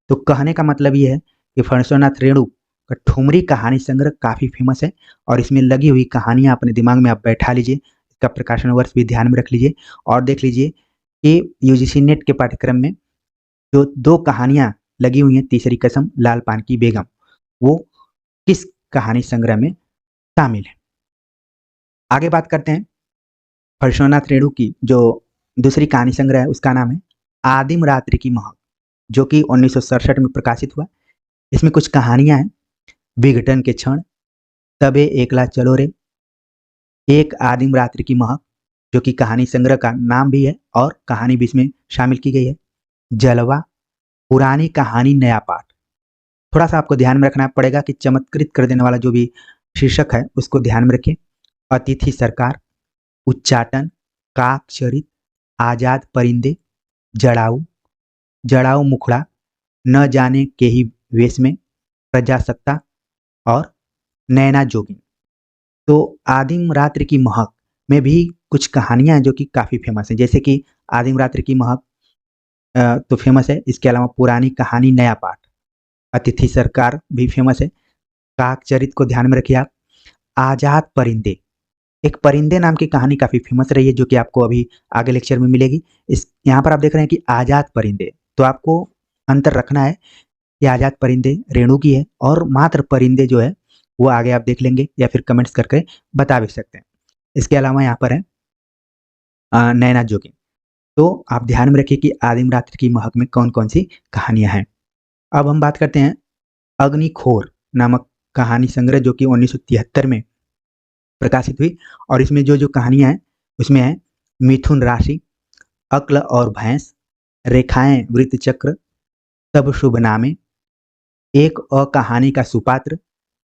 तो कहने का मतलब ये है कि फणीश्वर नाथ रेणु का ठुमरी कहानी संग्रह काफी फेमस है, और इसमें लगी हुई कहानियां अपने दिमाग में आप बैठा लीजिए, इसका प्रकाशन वर्ष भी ध्यान में रख लीजिए, और देख लीजिए कि यूजीसी नेट के पाठ्यक्रम में जो 2 कहानियां लगी हुई हैं, तीसरी कसम, लाल पान की बेगम, वो किस कहानी संग्रह में शामिल है। आगे बात करते हैं फणीश्वर नाथ रेणु की जो दूसरी कहानी संग्रह है, उसका नाम है आदिम रात्रि की महक, जो कि 1967 में प्रकाशित हुआ। इसमें कुछ कहानियां हैं, विघटन के क्षण, तबे एकला चलो रे, एक आदिम रात्रि की महक, जो कि कहानी संग्रह का नाम भी है और कहानी भी इसमें शामिल की गई है, जलवा, पुरानी कहानी नया पाठ। थोड़ा सा आपको ध्यान में रखना पड़ेगा कि चमत्कृत कर देने वाला जो भी शीर्षक है उसको ध्यान में रखें। अतिथि सरकार, उच्चाटन, काकचरित, आजाद परिंदे, जड़ाऊ, जड़ाऊ मुखड़ा, न जाने के ही वेश में, प्रजासत्ता और नैना जोगिन। तो आदिम रात्रि की महक में भी कुछ कहानियां हैं जो कि काफी फेमस हैं, जैसे कि आदिम रात्रि की महक तो फेमस है, इसके अलावा पुरानी कहानी नया पाठ, अतिथि सरकार भी फेमस है, काकचरित को ध्यान में रखिए आप। आजाद परिंदे, एक परिंदे नाम की कहानी काफी फेमस रही है, जो कि आपको अभी आगे लेक्चर में मिलेगी। इस यहाँ पर आप देख रहे हैं कि आजाद परिंदे, तो आपको अंतर रखना है कि आजाद परिंदे रेणु की है, और मात्र परिंदे जो है वो आगे आप देख लेंगे या फिर कमेंट्स करके बता भी सकते हैं। इसके अलावा यहाँ पर है नैना जोगिन। तो आप ध्यान में रखिए कि आदिम रात्रि की महक में कौन कौन सी कहानियां हैं। अब हम बात करते हैं अग्निखोर नामक कहानी संग्रह, जो कि 1973 में प्रकाशित हुई, और इसमें जो जो कहानियां हैं उसमें है मिथुन राशि, अक्ल और भैंस, रेखाएं वृत्त चक्र, सब शुभ नामे, एक कहानी का सुपात्र,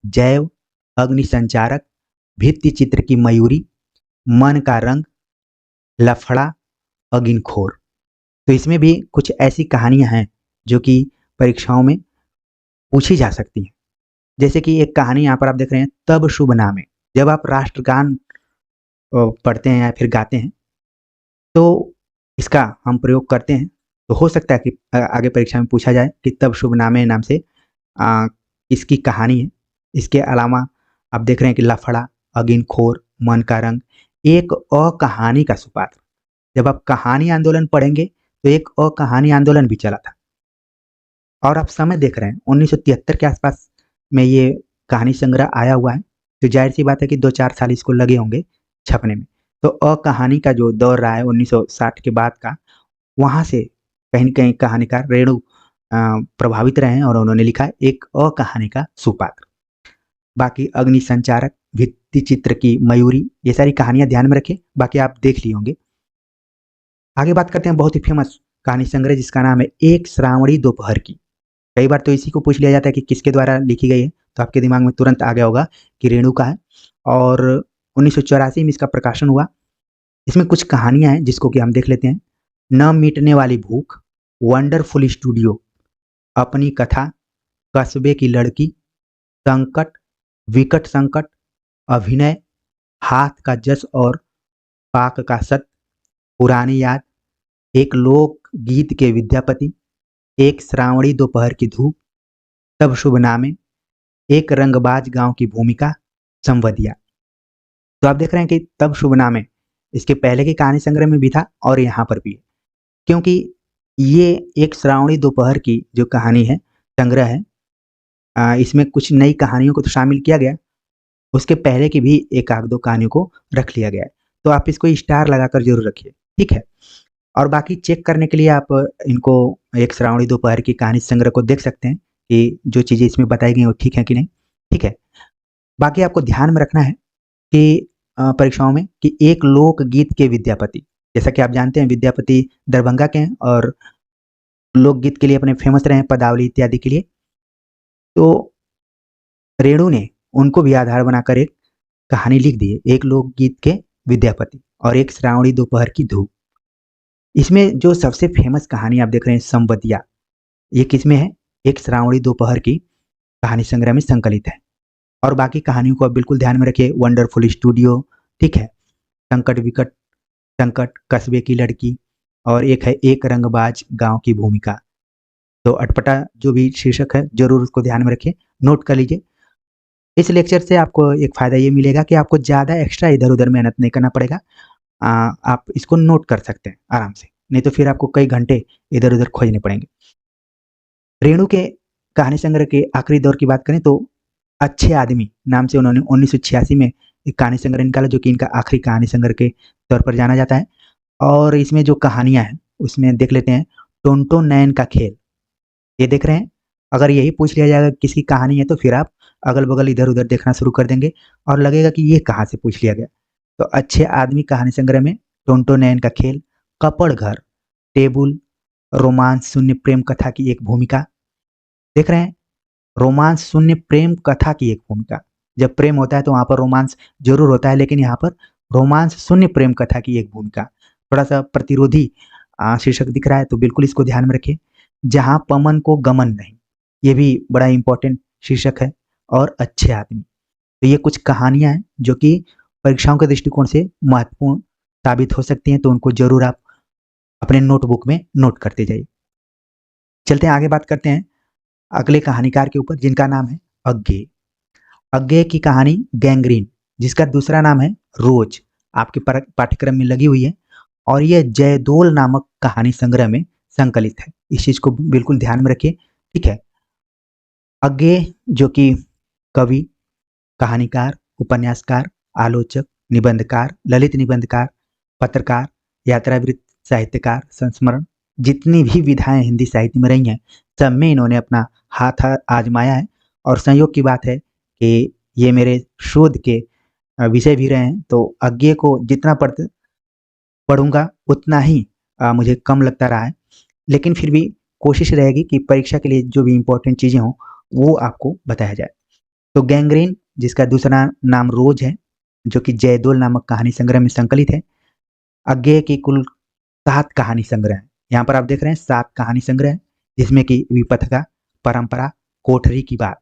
जैव, अग्नि संचारक, भित्ति चित्र की मयूरी, मन का रंग, लफड़ा, अगिनखोर। तो इसमें भी कुछ ऐसी कहानियां हैं जो कि परीक्षाओं में पूछी जा सकती हैं। जैसे कि एक कहानी यहाँ पर आप देख रहे हैं, तब शुभ नामे। जब आप राष्ट्रगान पढ़ते हैं या फिर गाते हैं तो इसका हम प्रयोग करते हैं, तो हो सकता है कि आगे परीक्षा में पूछा जाए कि तब शुभ नामे नाम से इसकी कहानी है। इसके अलावा आप देख रहे हैं कि लफड़ा, अगिनखोर, मन का रंग, एक कहानी का सुपात्र। जब आप कहानी आंदोलन पढ़ेंगे तो एक कहानी आंदोलन भी चला था, और आप समय देख रहे हैं 1973 के आसपास में ये कहानी संग्रह आया हुआ है, तो जाहिर सी बात है कि 2-4 साल इसको लगे होंगे छपने में। तो कहानी का जो दौर रहा है 1960 के बाद का, वहां से कहीं न कहीं कहानीकार रेणु प्रभावित रहे हैं, और उन्होंने लिखा एक कहानी का सुपात्र। बाकी अग्नि संचारक, भित्ति चित्र की मयूरी, ये सारी कहानियां ध्यान में रखें, बाकी आप देख लिए होंगे। आगे बात करते हैं बहुत ही फेमस कहानी संग्रह जिसका नाम है एक श्रावणी दोपहर की। कई बार तो इसी को पूछ लिया जाता है कि किसके द्वारा लिखी गई है, तो आपके दिमाग में तुरंत आ गया होगा कि रेणु का है, और 1984 में इसका प्रकाशन हुआ। इसमें कुछ कहानियां हैं जिसको कि हम देख लेते हैं। न मिटने वाली भूख, वंडरफुल स्टूडियो, अपनी कथा, कस्बे की लड़की, संकट, विकट संकट, अभिनय, हाथ का जस और पाक का सत, पुरानी याद, एक लोक गीत के विद्यापति, एक श्रावणी दोपहर की धूप, तब शुभ नामे, एक रंगबाज गांव की भूमिका, संवदिया। तो आप देख रहे हैं कि तब शुभ नाम है, इसके पहले की कहानी संग्रह में भी था और यहाँ पर भी है, क्योंकि ये एक श्रावणी दोपहर की जो कहानी है, संग्रह है। इसमें कुछ नई कहानियों को तो शामिल किया गया, उसके पहले की भी एक आध दो कहानियों को रख लिया गया है। तो आप इसको स्टार लगाकर जरूर रखिए, ठीक है। और बाकी चेक करने के लिए आप इनको एक श्रावणी दोपहर की कहानी संग्रह को देख सकते हैं कि जो चीज़ें इसमें बताई गई वो ठीक है कि नहीं, ठीक है। बाकी आपको ध्यान में रखना है कि परीक्षाओं में कि एक लोकगीत के विद्यापति, जैसा कि आप जानते हैं विद्यापति दरभंगा के हैं और लोकगीत के लिए अपने फेमस रहे हैं, पदावली इत्यादि के लिए। तो रेणु ने उनको भी आधार बनाकर एक कहानी लिख दी है, एक लोकगीत के विद्यापति और एक श्रावणी दोपहर की धूप। इसमें जो सबसे फेमस कहानी आप देख रहे हैं संवदिया, ये किसमें है, एक श्रावणी दोपहर की कहानी संग्रह में संकलित है। और बाकी कहानियों को आप बिल्कुल ध्यान में रखिए, वंडरफुल स्टूडियो, ठीक है, संकट विकट संकट, कस्बे की लड़की, और एक है एक रंगबाज गांव की भूमिका। तो अटपटा जो भी शीर्षक है जरूर उसको ध्यान में रखिए, नोट कर लीजिए। इस लेक्चर से आपको एक फायदा ये मिलेगा कि आपको ज़्यादा एक्स्ट्रा इधर उधर मेहनत नहीं करना पड़ेगा। आप इसको नोट कर सकते हैं आराम से, नहीं तो फिर आपको कई घंटे इधर उधर खोजने पड़ेंगे। रेणु के कहानी संग्रह के आखिरी दौर की बात करें तो अच्छे आदमी नाम से उन्होंने 1986 में एक कहानी संग्रह निकाला, जो कि इनका आखिरी कहानी संग्रह के तौर पर जाना जाता है। और इसमें जो कहानियां हैं उसमें देख लेते हैं, टोंटो नैन का खेल, ये देख रहे हैं। अगर यही पूछ लिया जाएगा किसकी कहानी है तो फिर आप अगल बगल इधर उधर देखना शुरू कर देंगे और लगेगा कि ये कहाँ से पूछ लिया गया। तो अच्छे आदमी कहानी संग्रह में टोंटो नैन का खेल, कपड़ घर, टेबुल, रोमांस शून्य प्रेम कथा की एक भूमिका, देख रहे हैं, रोमांस शून्य प्रेम कथा की एक भूमिका। जब प्रेम होता है तो वहां पर रोमांस जरूर होता है, लेकिन यहाँ पर रोमांस शून्य प्रेम कथा की एक भूमिका, थोड़ा सा प्रतिरोधी शीर्षक दिख रहा है, तो बिल्कुल इसको ध्यान में रखिए। जहां पवन को गमन नहीं, ये भी बड़ा इंपॉर्टेंट शीर्षक है। और अच्छे आदमी, तो ये कुछ कहानियां हैं जो कि परीक्षाओं के दृष्टिकोण से महत्वपूर्ण साबित हो सकती हैं, तो उनको जरूर आप अपने नोटबुक में नोट करते जाइए। चलते हैं आगे, बात करते हैं अगले कहानीकार के ऊपर, जिनका नाम है अज्ञे। अज्ञे की कहानी गैंग्रीन, जिसका दूसरा नाम है रोज, आपके पाठ्यक्रम में लगी हुई है और यह जयदोल नामक कहानी संग्रह में संकलित है। इस चीज को बिल्कुल ध्यान में रखिए, ठीक है। अज्ञे जो कि कवि, कहानीकार, उपन्यासकार, आलोचक, निबंधकार, ललित निबंधकार, पत्रकार, यात्रावृत्त साहित्यकार, संस्मरण, जितनी भी विधाएं हिंदी साहित्य में रही हैं सब में इन्होंने अपना हाथ आजमाया है। और संयोग की बात है कि ये मेरे शोध के विषय भी रहे हैं, तो अज्ञे को जितना पढ़ूंगा उतना ही मुझे कम लगता रहा है, लेकिन फिर भी कोशिश रहेगी कि परीक्षा के लिए जो भी इम्पोर्टेंट चीज़ें हों वो आपको बताया जाए। तो गैंग्रीन, जिसका दूसरा नाम रोज है, जो कि जयदोल नामक कहानी संग्रह में संकलित है। अज्ञे की कुल 7 कहानी संग्रह है। यहाँ पर आप देख रहे हैं 7 कहानी संग्रह है, जिसमें कि विपथका, परंपरा, कोठरी की बात।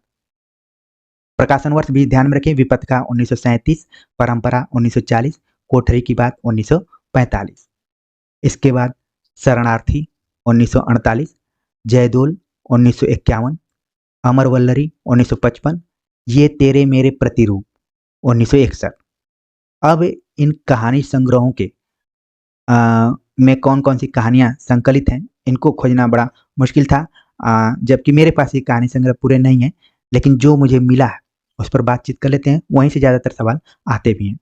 प्रकाशन वर्ष भी ध्यान में रखिए, विपथका 1937, परंपरा 1940, कोठरी की बात 1945। इसके बाद शरणार्थी 1948, जयदोल 1951, अमरवल्लरी 1955, ये तेरे मेरे प्रतिरूप 1961। अब इन कहानी संग्रहों के में कौन कौन सी कहानियां संकलित हैं, इनको खोजना बड़ा मुश्किल था, जबकि मेरे पास ये कहानी संग्रह पूरे नहीं है, लेकिन जो मुझे मिला है उस पर बातचीत कर लेते हैं, वहीं से ज़्यादातर सवाल आते भी हैं।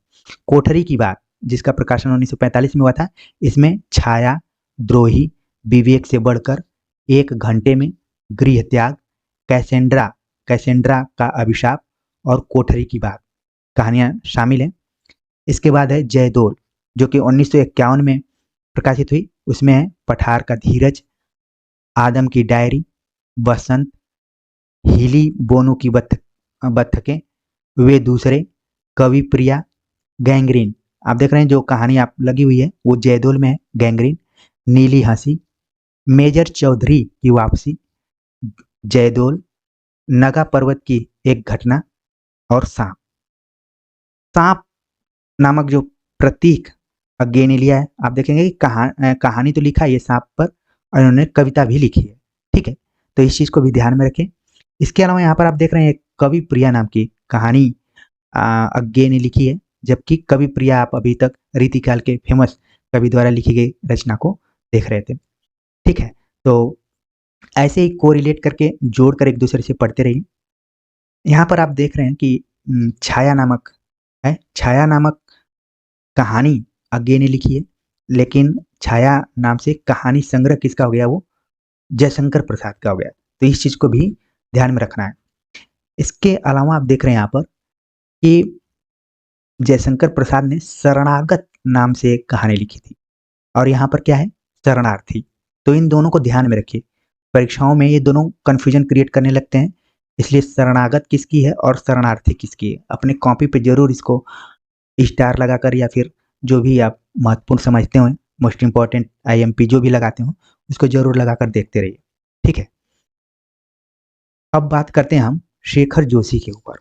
कोठरी की बात, जिसका प्रकाशन 1945 में हुआ था, इसमें छाया, द्रोही, विवेक से बढ़कर, एक घंटे में, गृह त्याग, कैसेंड्रा कैसेंड्रा का अभिशाप और कोठरी की बात कहानियां शामिल हैं। इसके बाद है जयदोल, जो कि 1951 में प्रकाशित हुई। उसमें है पठार का धीरज, आदम की डायरी, बसंत, हीली बोनो की बत्थकें, वे दूसरे, कवि प्रिया, गैंग्रीन। आप देख रहे हैं जो कहानी आप लगी हुई है वो जयदोल में है, गैंग्रीन, नीली हंसी, मेजर चौधरी की वापसी, जयदोल, नगा पर्वत की एक घटना और सांप। सांप नामक जो प्रतीक अज्ञे ने लिया है, आप देखेंगे कि कहानी तो लिखा है ये सांप पर और इन्होंने कविता भी लिखी है, ठीक है। तो इस चीज को भी ध्यान में रखें। इसके अलावा यहाँ पर आप देख रहे हैं एक कवि प्रिया नाम की कहानी अज्ञे ने लिखी है, जबकि कवि प्रिया आप अभी तक रीतिकाल के फेमस कवि द्वारा लिखी गई रचना को देख रहे थे। ठीक है, तो ऐसे ही कोरिलेट करके जोड़कर एक दूसरे से पढ़ते रहिए। यहाँ पर आप देख रहे हैं कि छाया नामक है, छाया नामक कहानी अज्ञे ने लिखी है, लेकिन छाया नाम से कहानी संग्रह किसका हो गया, वो जयशंकर प्रसाद का हो गया। तो इस चीज को भी ध्यान में रखना है। इसके अलावा आप देख रहे हैं यहाँ पर कि जयशंकर प्रसाद ने शरणागत नाम से एक कहानी लिखी थी, और यहाँ पर क्या है, शरणार्थी। तो इन दोनों को ध्यान में रखिए, परीक्षाओं में ये दोनों कंफ्यूजन क्रिएट करने लगते हैं, इसलिए शरणागत किसकी है और शरणार्थी किसकी है, अपने कॉपी पे जरूर इसको स्टार लगाकर या फिर जो भी आप महत्वपूर्ण समझते हो, मोस्ट इंपॉर्टेंट IMP जो भी लगाते हो, उसको जरूर लगाकर देखते रहिए। ठीक है, अब बात करते हैं हम शेखर जोशी के ऊपर।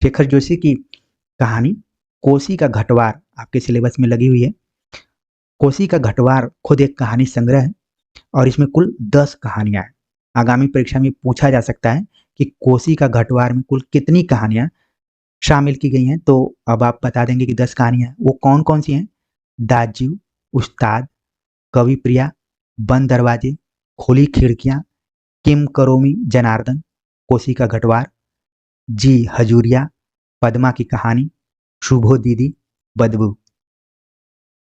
शेखर जोशी की कहानी कोसी का घटवार आपके सिलेबस में लगी हुई है। कोसी का घटवार खुद एक कहानी संग्रह है और इसमें कुल 10 कहानियां हैं। आगामी परीक्षा में पूछा जा सकता है कि कोसी का घटवार में कुल कितनी कहानियां शामिल की गई हैं, तो अब आप बता देंगे कि 10 कहानियां, वो कौन कौन सी हैं? दाज्यू, उस्ताद, कवि प्रिया, बंद दरवाजे, खुली खिड़कियां, किम करोमी जनार्दन, कोसी का घटवार, जी हजूरिया, पद्मा की कहानी, शुभो दीदी, बदबू।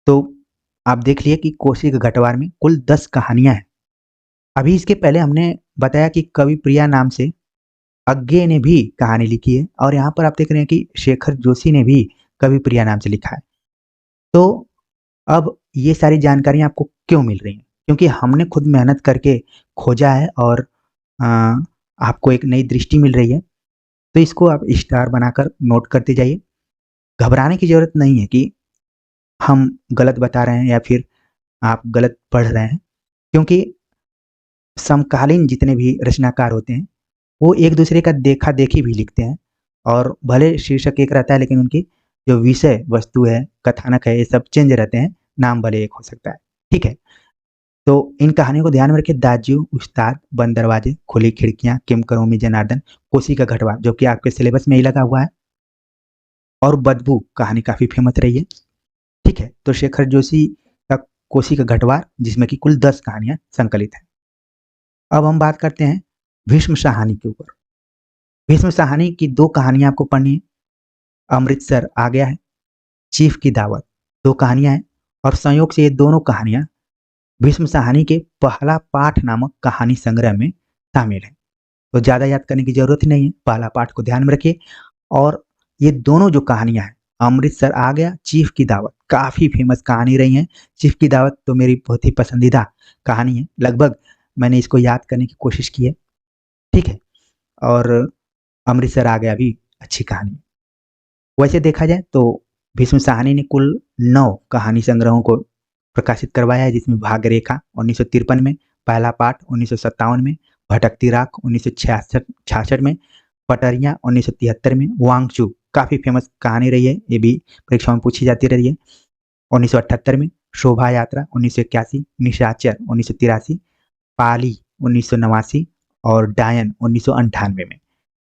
तो आप देख लिए कि कोसी के घटवार में कुल 10 कहानियां हैं। अभी इसके पहले हमने बताया कि कवि प्रिया नाम से अज्ञे ने भी कहानी लिखी है, और यहाँ पर आप देख रहे हैं कि शेखर जोशी ने भी कवि प्रिया नाम से लिखा है। तो अब ये सारी जानकारियां आपको क्यों मिल रही हैं? क्योंकि हमने खुद मेहनत करके खोजा है और आपको एक नई दृष्टि मिल रही है। तो इसको आप स्टार बनाकर नोट करते जाइए। घबराने की जरूरत नहीं है कि हम गलत बता रहे हैं या फिर आप गलत पढ़ रहे हैं, क्योंकि समकालीन जितने भी रचनाकार होते हैं वो एक दूसरे का देखा देखी भी लिखते हैं, और भले शीर्षक एक रहता है लेकिन उनकी जो विषय वस्तु है, कथानक है, ये सब चेंज रहते हैं, नाम भले एक हो सकता है। ठीक है, तो इन कहानियों को ध्यान में रखिए। दाज्यू, उस्ताद, बंद दरवाजे, खुली खिड़कियां, किम करोमी जनार्दन, कोसी का घटवार, जो कि आपके सिलेबस में ही लगा हुआ है, और बदबू कहानी काफी फेमस रही है। ठीक है, तो शेखर जोशी का कोसी का घटवार, जिसमें कि कुल 10 कहानियां संकलित है। अब हम बात करते हैं भीष्म साहनी के ऊपर। भीष्म साहनी की 2 कहानियां आपको पढ़नी है। अमृतसर आ गया है, चीफ की दावत, 2 कहानियां हैं, और संयोग से ये दोनों कहानियां भीष्म साहनी के पहला पाठ नामक कहानी संग्रह में शामिल है। तो ज्यादा याद करने की जरूरत ही नहीं है, पहला पाठ को ध्यान में रखिए। और ये दोनों जो कहानियां हैं, अमृतसर आ गया, चीफ की दावत, काफी फेमस कहानी रही है। चीफ की दावत तो मेरी बहुत ही पसंदीदा कहानी है, लगभग मैंने इसको याद करने की कोशिश की है। ठीक है, और अमृतसर आ गया भी अच्छी कहानी है। वैसे देखा जाए तो भीष्म साहनी ने कुल 9 कहानी संग्रहों को प्रकाशित करवाया है, जिसमें भाग्यरेखा 1953 में, पहला पाठ 1957 में, भटकती राख 1966 में, पटरियां 1973 में, वांगचू काफी फेमस कहानी रही है, ये भी परीक्षाओं में पूछी जाती रही है, 1978 में, शोभा यात्रा 1981, निशाचर 1983, पाली 1989 और डायन 1998 में।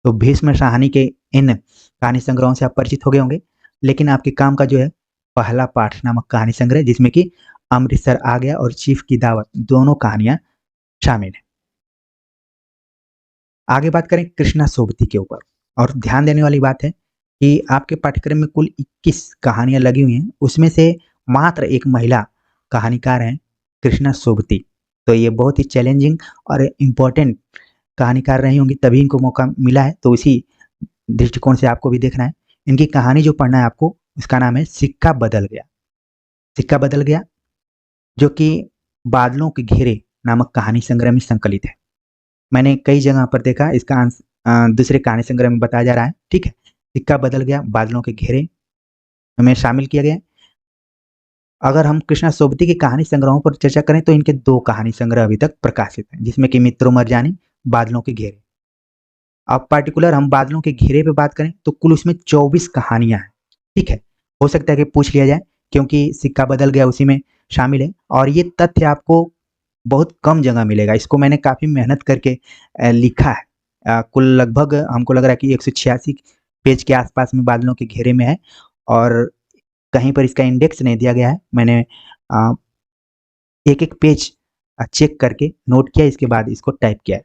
तो भीष्म साहनी के इन कहानी संग्रहों से आप परिचित हो गए होंगे, लेकिन आपके काम का जो है पहला पाठ नामक कहानी संग्रह, जिसमें कि अमृतसर आ गया और चीफ की दावत दोनों कहानियां शामिल हैं। आगे बात करें कृष्णा सोबती के ऊपर, और ध्यान देने वाली बात है कि आपके पाठ्यक्रम में कुल 21 कहानियां लगी हुई हैं, उसमें से मात्र एक महिला कहानीकार हैं, कृष्णा सोबती। तो ये बहुत ही चैलेंजिंग और इम्पोर्टेंट कहानीकार रही होंगी, तभी इनको मौका मिला है, तो इसी दृष्टिकोण से आपको भी देखना है। इनकी कहानी जो पढ़ना है आपको, उसका नाम है सिक्का बदल गया। सिक्का बदल गया, जो कि बादलों के घेरे नामक कहानी संग्रह में संकलित है। मैंने कई जगह पर देखा, इसका दूसरे कहानी संग्रह में बताया जा रहा है। ठीक है, सिक्का बदल गया बादलों के घेरे में शामिल किया गया। अगर हम कृष्णा सोबती की कहानी संग्रहों पर चर्चा करें तो इनके 2 कहानी संग्रह अभी तक प्रकाशित हैं, जिसमें कि मित्रों मरजानी, बादलों के घेरे। अब पार्टिकुलर हम बादलों के घेरे पे बात करें तो कुल उसमें 24 कहानियां हैं। ठीक है, हो सकता है कि पूछ लिया जाए, क्योंकि सिक्का बदल गया उसी में शामिल है, और ये तथ्य आपको बहुत कम जगह मिलेगा, इसको मैंने काफी मेहनत करके लिखा है। कुल लगभग हमको लग रहा है कि 186 पेज के आसपास में बादलों के घेरे में है, और कहीं पर इसका इंडेक्स नहीं दिया गया है। मैंने एक एक पेज चेक करके नोट किया, इसके बाद इसको टाइप किया है।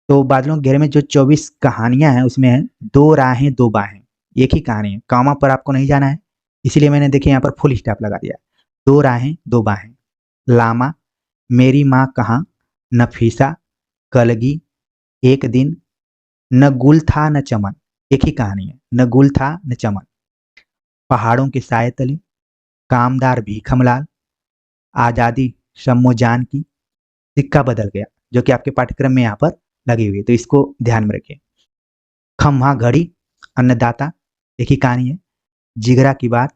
तो बादलों के घेरे में जो 24 कहानियां हैं उसमें है 2 राहें 2 बाहें, एक ही कहानी है, कॉमा पर आपको नहीं जाना है, इसीलिए मैंने देखिए यहाँ पर फुल स्टॉप लगा दिया। 2 राहें 2 बाहें, लामा, मेरी माँ कहाँ, नफीसा, कलगी, एक दिन, न गुल था न चमन, एक ही कहानी है, न गुल था न चमन, पहाड़ों के साए तले, कामदार भीखमलाल, आजादी शम्मो जान की, सिक्का बदल गया, जो कि आपके पाठ्यक्रम में यहाँ पर लगी हुई है, तो इसको ध्यान में रखिए। खम्हा घड़ी, अन्नदाता, एक ही कहानी है, जिगरा की बात,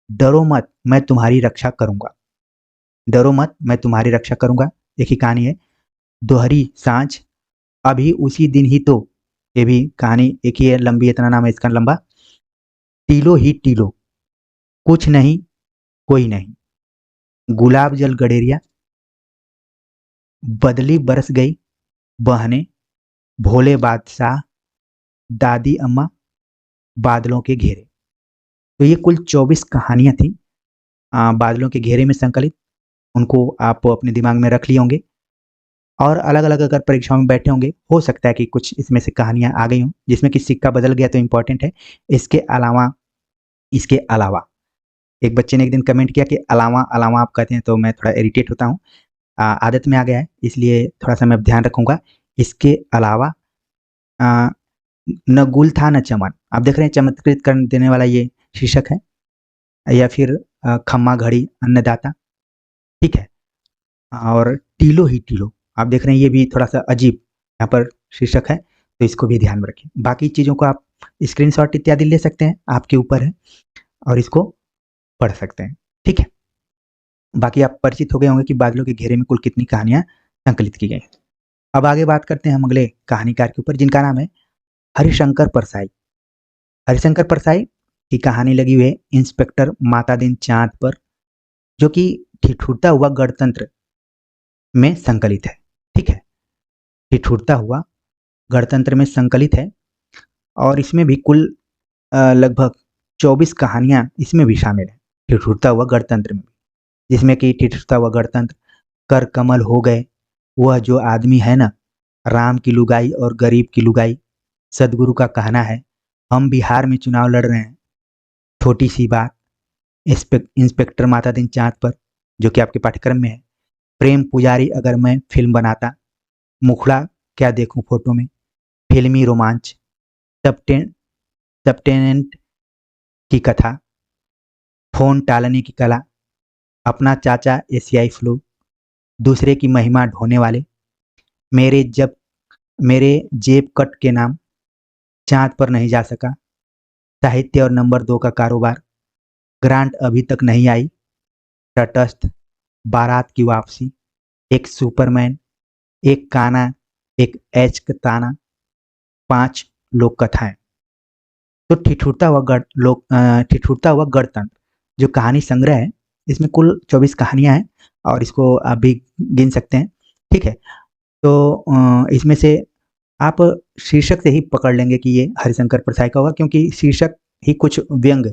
डरो मत मैं तुम्हारी रक्षा करूंगा, डरो मत मैं तुम्हारी रक्षा करूंगा, एक ही कहानी है। दोहरी सांझ, अभी उसी दिन ही तो, ये भी कहानी एक ही है, लंबी, इतना नाम है इसका लंबा। टीलो ही टीलो, कुछ नहीं कोई नहीं, गुलाब जल गडेरिया, बदली बरस गई बहने, भोले बादशाह, दादी अम्मा, बादलों के घेरे। तो ये कुल 24 कहानियां थी बादलों के घेरे में संकलित। उनको आप अपने दिमाग में रख लिए होंगे, और अलग अलग अगर परीक्षाओं में बैठे होंगे, हो सकता है कि कुछ इसमें से कहानियां आ गई हों जिसमें कि सिक्का बदल गया, तो इंपॉर्टेंट है। इसके अलावा एक बच्चे ने एक दिन कमेंट किया कि अलावा अलावा आप कहते हैं, तो मैं थोड़ा इरिटेट होता हूँ, आदत में आ गया है, इसलिए थोड़ा सा मैं ध्यान रखूंगा। इसके अलावा आ, न गुल था न चमन, आप देख रहे हैं चमत्कृत कर देने वाला ये शीर्षक है, या फिर खम्मा घड़ी अन्नदाता, ठीक है। और टीलो ही टीलो, आप देख रहे हैं ये भी थोड़ा सा अजीब यहाँ पर शीर्षक है, तो इसको भी ध्यान में रखें। बाकी चीज़ों को आप स्क्रीनशॉट इत्यादि ले सकते हैं, आपके ऊपर है, और इसको पढ़ सकते हैं, ठीक है। बाकी आप परिचित हो गए होंगे कि बादलों के घेरे में कुल कितनी कहानियां संकलित की गई। अब आगे बात करते हैं हम अगले कहानीकार के ऊपर, जिनका नाम है हरिशंकर परसाई। हरिशंकर परसाई की कहानी लगी हुई है इंस्पेक्टर माता दिन चांद पर, जो कि ठिठुरता हुआ गणतंत्र में संकलित है, ठीक है। ठिठुरता हुआ गणतंत्र में संकलित है, और इसमें भी कुल लगभग 24 कहानियां इसमें भी शामिल है, ठिठुरता हुआ गणतंत्र में, जिसमें कि ठिठुरता हुआ गणतंत्र, कर कमल हो गए, वह जो आदमी है ना, राम की लुगाई और गरीब की लुगाई, सदगुरु का कहना है, हम बिहार में चुनाव लड़ रहे हैं, छोटी सी बात, इंस्पेक्टर माता दिन चांद पर, जो कि आपके पाठ्यक्रम में है, प्रेम पुजारी अगर मैं फिल्म बनाता, मुखड़ा क्या देखूं फोटो में, फिल्मी रोमांच, सबटेनेंट की कथा, फोन टालने की कला, अपना चाचा एशियाई फ्लू, दूसरे की महिमा ढोने वाले, मेरे जब मेरे जेब कट के नाम, चांद पर नहीं जा सका, साहित्य और नंबर 2 का कारोबार, ग्रांट अभी तक नहीं आई, तटस्थ, बारात की वापसी, एक सुपरमैन, एक काना, एक एच ताना, 5 लोक कथाएं। तो ठिठुरता हुआ गणतंत्र जो कहानी संग्रह है, इसमें कुल 24 कहानियां हैं, और इसको आप भी गिन सकते हैं, ठीक है। तो इसमें से आप शीर्षक से ही पकड़ लेंगे कि ये हरिशंकर परसाई का होगा, क्योंकि शीर्षक ही कुछ व्यंग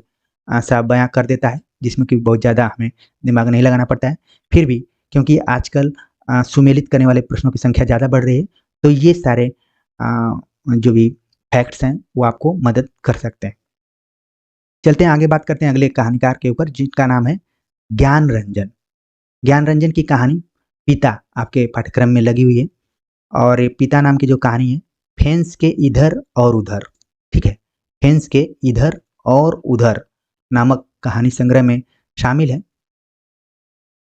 सा बयां कर देता है, जिसमें कि बहुत ज़्यादा हमें दिमाग नहीं लगाना पड़ता है। फिर भी क्योंकि आजकल सुमेलित करने वाले प्रश्नों की संख्या ज़्यादा बढ़ रही है, तो ये सारे जो भी फैक्ट्स हैं वो आपको मदद कर सकते हैं। चलते हैं आगे, बात करते हैं अगले कहानीकार के ऊपर, जिनका नाम है ज्ञान रंजन। ज्ञान रंजन की कहानी पिता आपके पाठ्यक्रम में लगी हुई है, और ये पिता नाम की जो कहानी है, फेंस के इधर और उधर, ठीक है, फेंस के इधर और उधर नामक कहानी संग्रह में शामिल है।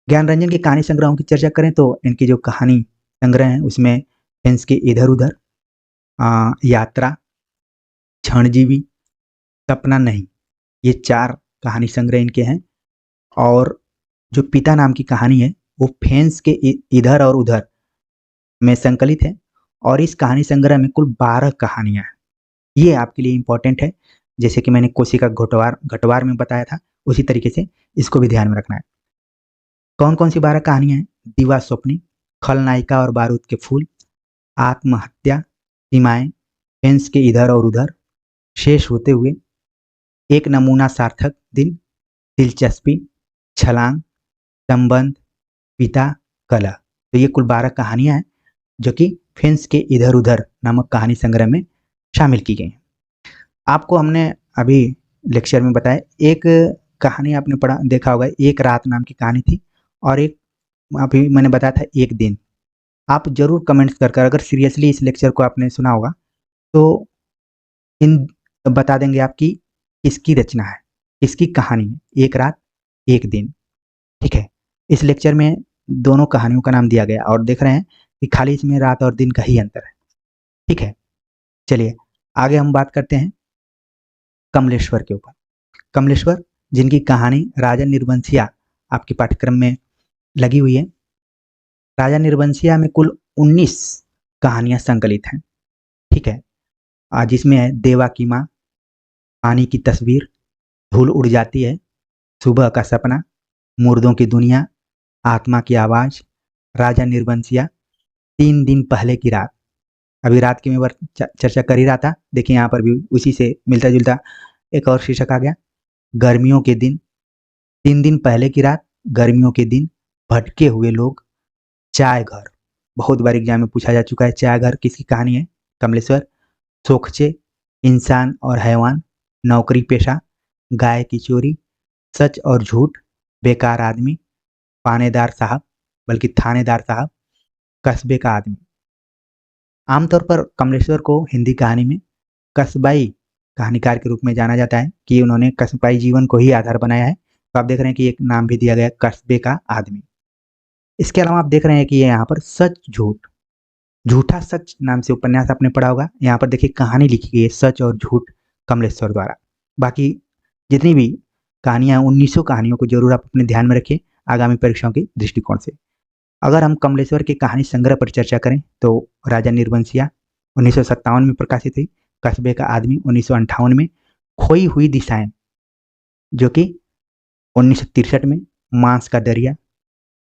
ज्ञान रंजन की कहानी संग्रहों की चर्चा करें तो इनकी जो कहानी संग्रह है उसमें फेंस के इधर उधर, यात्रा, क्षणजीवी, सपना नहीं, ये 4 कहानी संग्रह इनके हैं। और जो पिता नाम की कहानी है वो फेंस के इधर और उधर में संकलित है, और इस कहानी संग्रह में कुल 12 कहानियां हैं। ये आपके लिए इंपॉर्टेंट है, जैसे कि मैंने कोशिका घटवार में बताया था, उसी तरीके से इसको भी ध्यान में रखना है। कौन कौन सी 12 कहानियां हैं? दीवा स्वप्नी, खलनायिका और बारूद के फूल, आत्महत्या, सीमाएं, फेंस के इधर और उधर, शेष होते हुए, एक नमूना सार्थक दिन, दिलचस्पी, छलांग, संबंध, पिता, कला। तो ये कुल 12 कहानियां हैं जो कि फेंस के इधर उधर नामक कहानी संग्रह में शामिल की गई हैं। आपको हमने अभी लेक्चर में बताया, एक कहानी आपने पढ़ा देखा होगा, एक रात नाम की कहानी थी, और एक अभी मैंने बताया था एक दिन। आप जरूर कमेंट्स कर अगर सीरियसली इस लेक्चर को आपने सुना होगा तो इन बता देंगे आपकी किसकी रचना है, किसकी कहानी है, एक रात एक दिन। ठीक है, इस लेक्चर में दोनों कहानियों का नाम दिया गया और देख रहे हैं कि खाली इसमें रात और दिन का ही अंतर है। ठीक है, चलिए आगे हम बात करते हैं कमलेश्वर के ऊपर। कमलेश्वर, जिनकी कहानी राजा निर्बंसिया आपके पाठ्यक्रम में लगी हुई है। राजा निर्बंसिया में कुल 19 कहानियां संकलित हैं। ठीक है, जिसमें है देवा की माँ, पानी की तस्वीर, धूल उड़ जाती है, सुबह का सपना, मुर्दों की दुनिया, आत्मा की आवाज, राजा निर्बंसिया, 3 दिन पहले की रात। अभी रात की मैं चर्चा कर ही रहा था, देखिए यहाँ पर भी उसी से मिलता जुलता एक और शीर्षक आ गया, गर्मियों के दिन, 3 दिन पहले की रात, गर्मियों के दिन, भटके हुए लोग, चाय घर, बहुत बार एग्जाम में पूछा जा चुका है, चाय घर किसकी कहानी है, कमलेश्वर। सोखचे, इंसान और हैवान, नौकरी पेशा, गाय की चोरी, सच और झूठ, बेकार आदमी, पानेदार साहब, बल्कि थानेदार साहब, कस्बे का आदमी। आमतौर पर कमलेश्वर को हिंदी कहानी में कस्बाई कहानीकार के रूप में जाना जाता है कि उन्होंने कस्बाई जीवन को ही आधार बनाया है। तो आप देख रहे हैं कि एक नाम भी दिया गया कस्बे का आदमी। इसके अलावा आप देख रहे हैं कि ये यहाँ पर सच झूठ, झूठा सच नाम से उपन्यास आपने पढ़ा होगा। यहाँ पर देखिए कहानी लिखी गई है सच और झूठ कमलेश्वर द्वारा। बाकी जितनी भी कहानियां 1900 कहानियों को जरूर आप अपने ध्यान में रखें आगामी परीक्षाओं के दृष्टिकोण से। अगर हम कमलेश्वर के कहानी संग्रह पर चर्चा करें तो राजा निर्बंसिया 1957 में प्रकाशित हुई, कस्बे का आदमी 1958 में, खोई हुई दिशाएं जो कि 1963 में, मांस का दरिया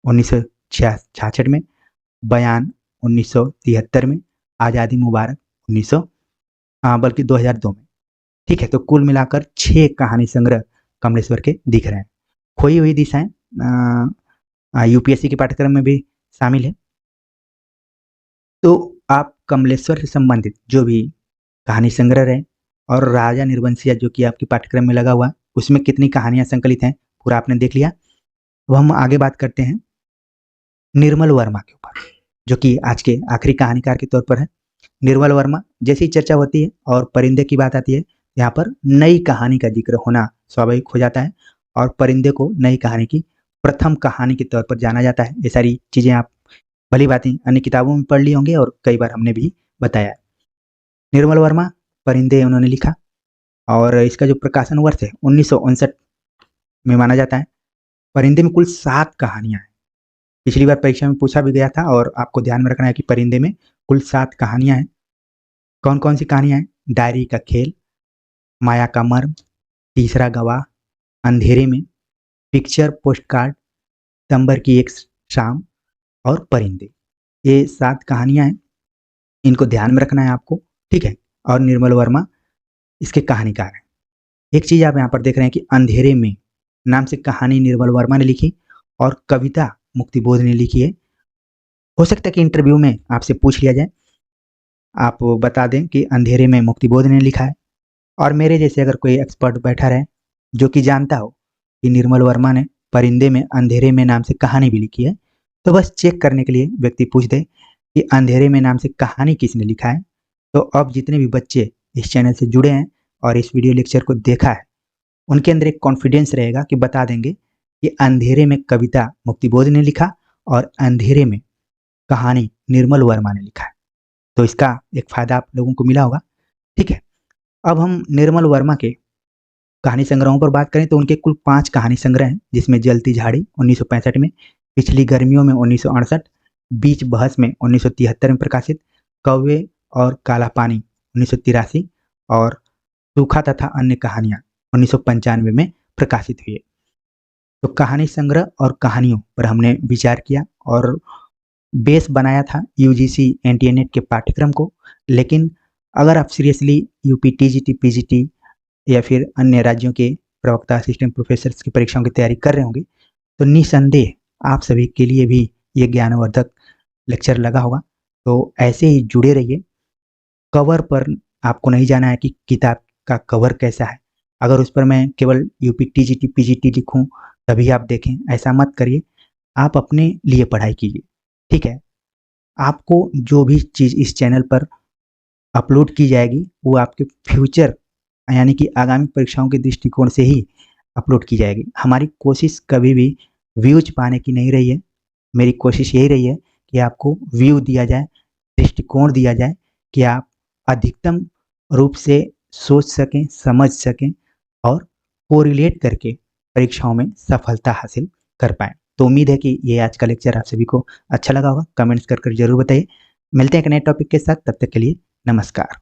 1966 में, बयान 1973 में, आज़ादी मुबारक 1900 बल्कि 2002 में। ठीक है, तो कुल मिलाकर 6 कहानी संग्रह कमलेश्वर के दिख रहे हैं। खोई हुई दिशाएं यूपीएससी के पाठ्यक्रम में भी शामिल है। तो आप कमलेश्वर से संबंधित जो भी कहानी संग्रह है और राजा निर्बंसिया जो कि आपके पाठ्यक्रम में लगा हुआ, उसमें कितनी कहानियां संकलित हैं पूरा आपने देख लिया। अब हम आगे बात करते हैं निर्मल वर्मा के ऊपर, जो कि आज के आखिरी कहानीकार के तौर पर है। निर्मल वर्मा जैसी चर्चा होती है और परिंदे की बात आती है, यहाँ पर नई कहानी का जिक्र होना स्वाभाविक हो जाता है और परिंदे को नई कहानी की प्रथम कहानी के तौर पर जाना जाता है। ये सारी चीजें आप भली बातें अन्य किताबों में पढ़ ली होंगे और कई बार हमने भी बताया। निर्मल वर्मा परिंदे उन्होंने लिखा और इसका जो प्रकाशन वर्ष है 1959 में माना जाता है। परिंदे में कुल 7 कहानियां हैं। पिछली बार परीक्षा में पूछा भी गया था और आपको ध्यान में रखना है कि परिंदे में कुल 7 कहानियां हैं। कौन कौन सी कहानियां हैं? डायरी का खेल, माया का मर्म, तीसरा गवाह, अंधेरे में, पिक्चर पोस्ट कार्ड, सितंबर की एक शाम और परिंदे। ये 7 कहानियां हैं, इनको ध्यान में रखना है आपको। ठीक है, और निर्मल वर्मा इसके कहानीकार हैं। एक चीज आप यहाँ पर देख रहे हैं कि अंधेरे में नाम से कहानी निर्मल वर्मा ने लिखी और कविता मुक्तिबोध ने लिखी है। हो सकता है कि इंटरव्यू में आपसे पूछ लिया जाए, आप बता दें कि अंधेरे में मुक्तिबोध ने लिखा है। और मेरे जैसे अगर कोई एक्सपर्ट बैठा रहे जो कि जानता हो कि निर्मल वर्मा ने परिंदे में अंधेरे में नाम से कहानी भी लिखी है, तो बस चेक करने के लिए व्यक्ति पूछ दे कि अंधेरे में नाम से कहानी किसने लिखा है। तो अब जितने भी बच्चे इस चैनल से जुड़े हैं और इस वीडियो लेक्चर को देखा है, उनके अंदर एक कॉन्फिडेंस रहेगा कि बता देंगे कि अंधेरे में कविता मुक्तिबोध ने लिखा और अंधेरे में कहानी निर्मल वर्मा ने लिखा है। तो इसका एक फायदा आप लोगों को मिला होगा। ठीक है, अब हम निर्मल वर्मा के कहानी संग्रहों पर बात करें तो उनके कुल 5 कहानी संग्रह हैं, जिसमें जलती झाड़ी 1965 में, पिछली गर्मियों में 1968, बीच बहस में 1973 में प्रकाशित, कौवे और काला पानी 1983 और सूखा तथा अन्य कहानियां 1995 में प्रकाशित हुई। तो कहानी संग्रह और कहानियों पर हमने विचार किया और बेस बनाया था यूजीसी एनटीए के पाठ्यक्रम को, लेकिन अगर आप सीरियसली यूपी टीजीटी पीजीटी या फिर अन्य राज्यों के प्रवक्ता असिस्टेंट प्रोफेसर्स की परीक्षाओं की तैयारी कर रहे होंगे तो निसंदेह आप सभी के लिए भी ये ज्ञानवर्धक लेक्चर लगा होगा। तो ऐसे ही जुड़े रहिए। कवर पर आपको नहीं जाना है कि किताब का कवर कैसा है, अगर उस पर मैं केवल यूपी टीजीटी पीजीटी लिखूं तभी आप देखें, ऐसा मत करिए। आप अपने लिए पढ़ाई कीजिए, ठीक है। आपको जो भी चीज़ इस चैनल पर अपलोड की जाएगी वो आपके फ्यूचर यानी कि आगामी परीक्षाओं के दृष्टिकोण से ही अपलोड की जाएगी। हमारी कोशिश कभी भी व्यूज पाने की नहीं रही है। मेरी कोशिश यही रही है कि आपको व्यू दिया जाए, दृष्टिकोण दिया जाए कि आप अधिकतम रूप से सोच सकें, समझ सकें और कोरिलेट करके परीक्षाओं में सफलता हासिल कर पाएँ। तो उम्मीद है कि ये आज का लेक्चर आप सभी को अच्छा लगा होगा। कमेंट्स कर जरूर बताइए। मिलते हैं एक नए टॉपिक के साथ, तब तक के लिए नमस्कार।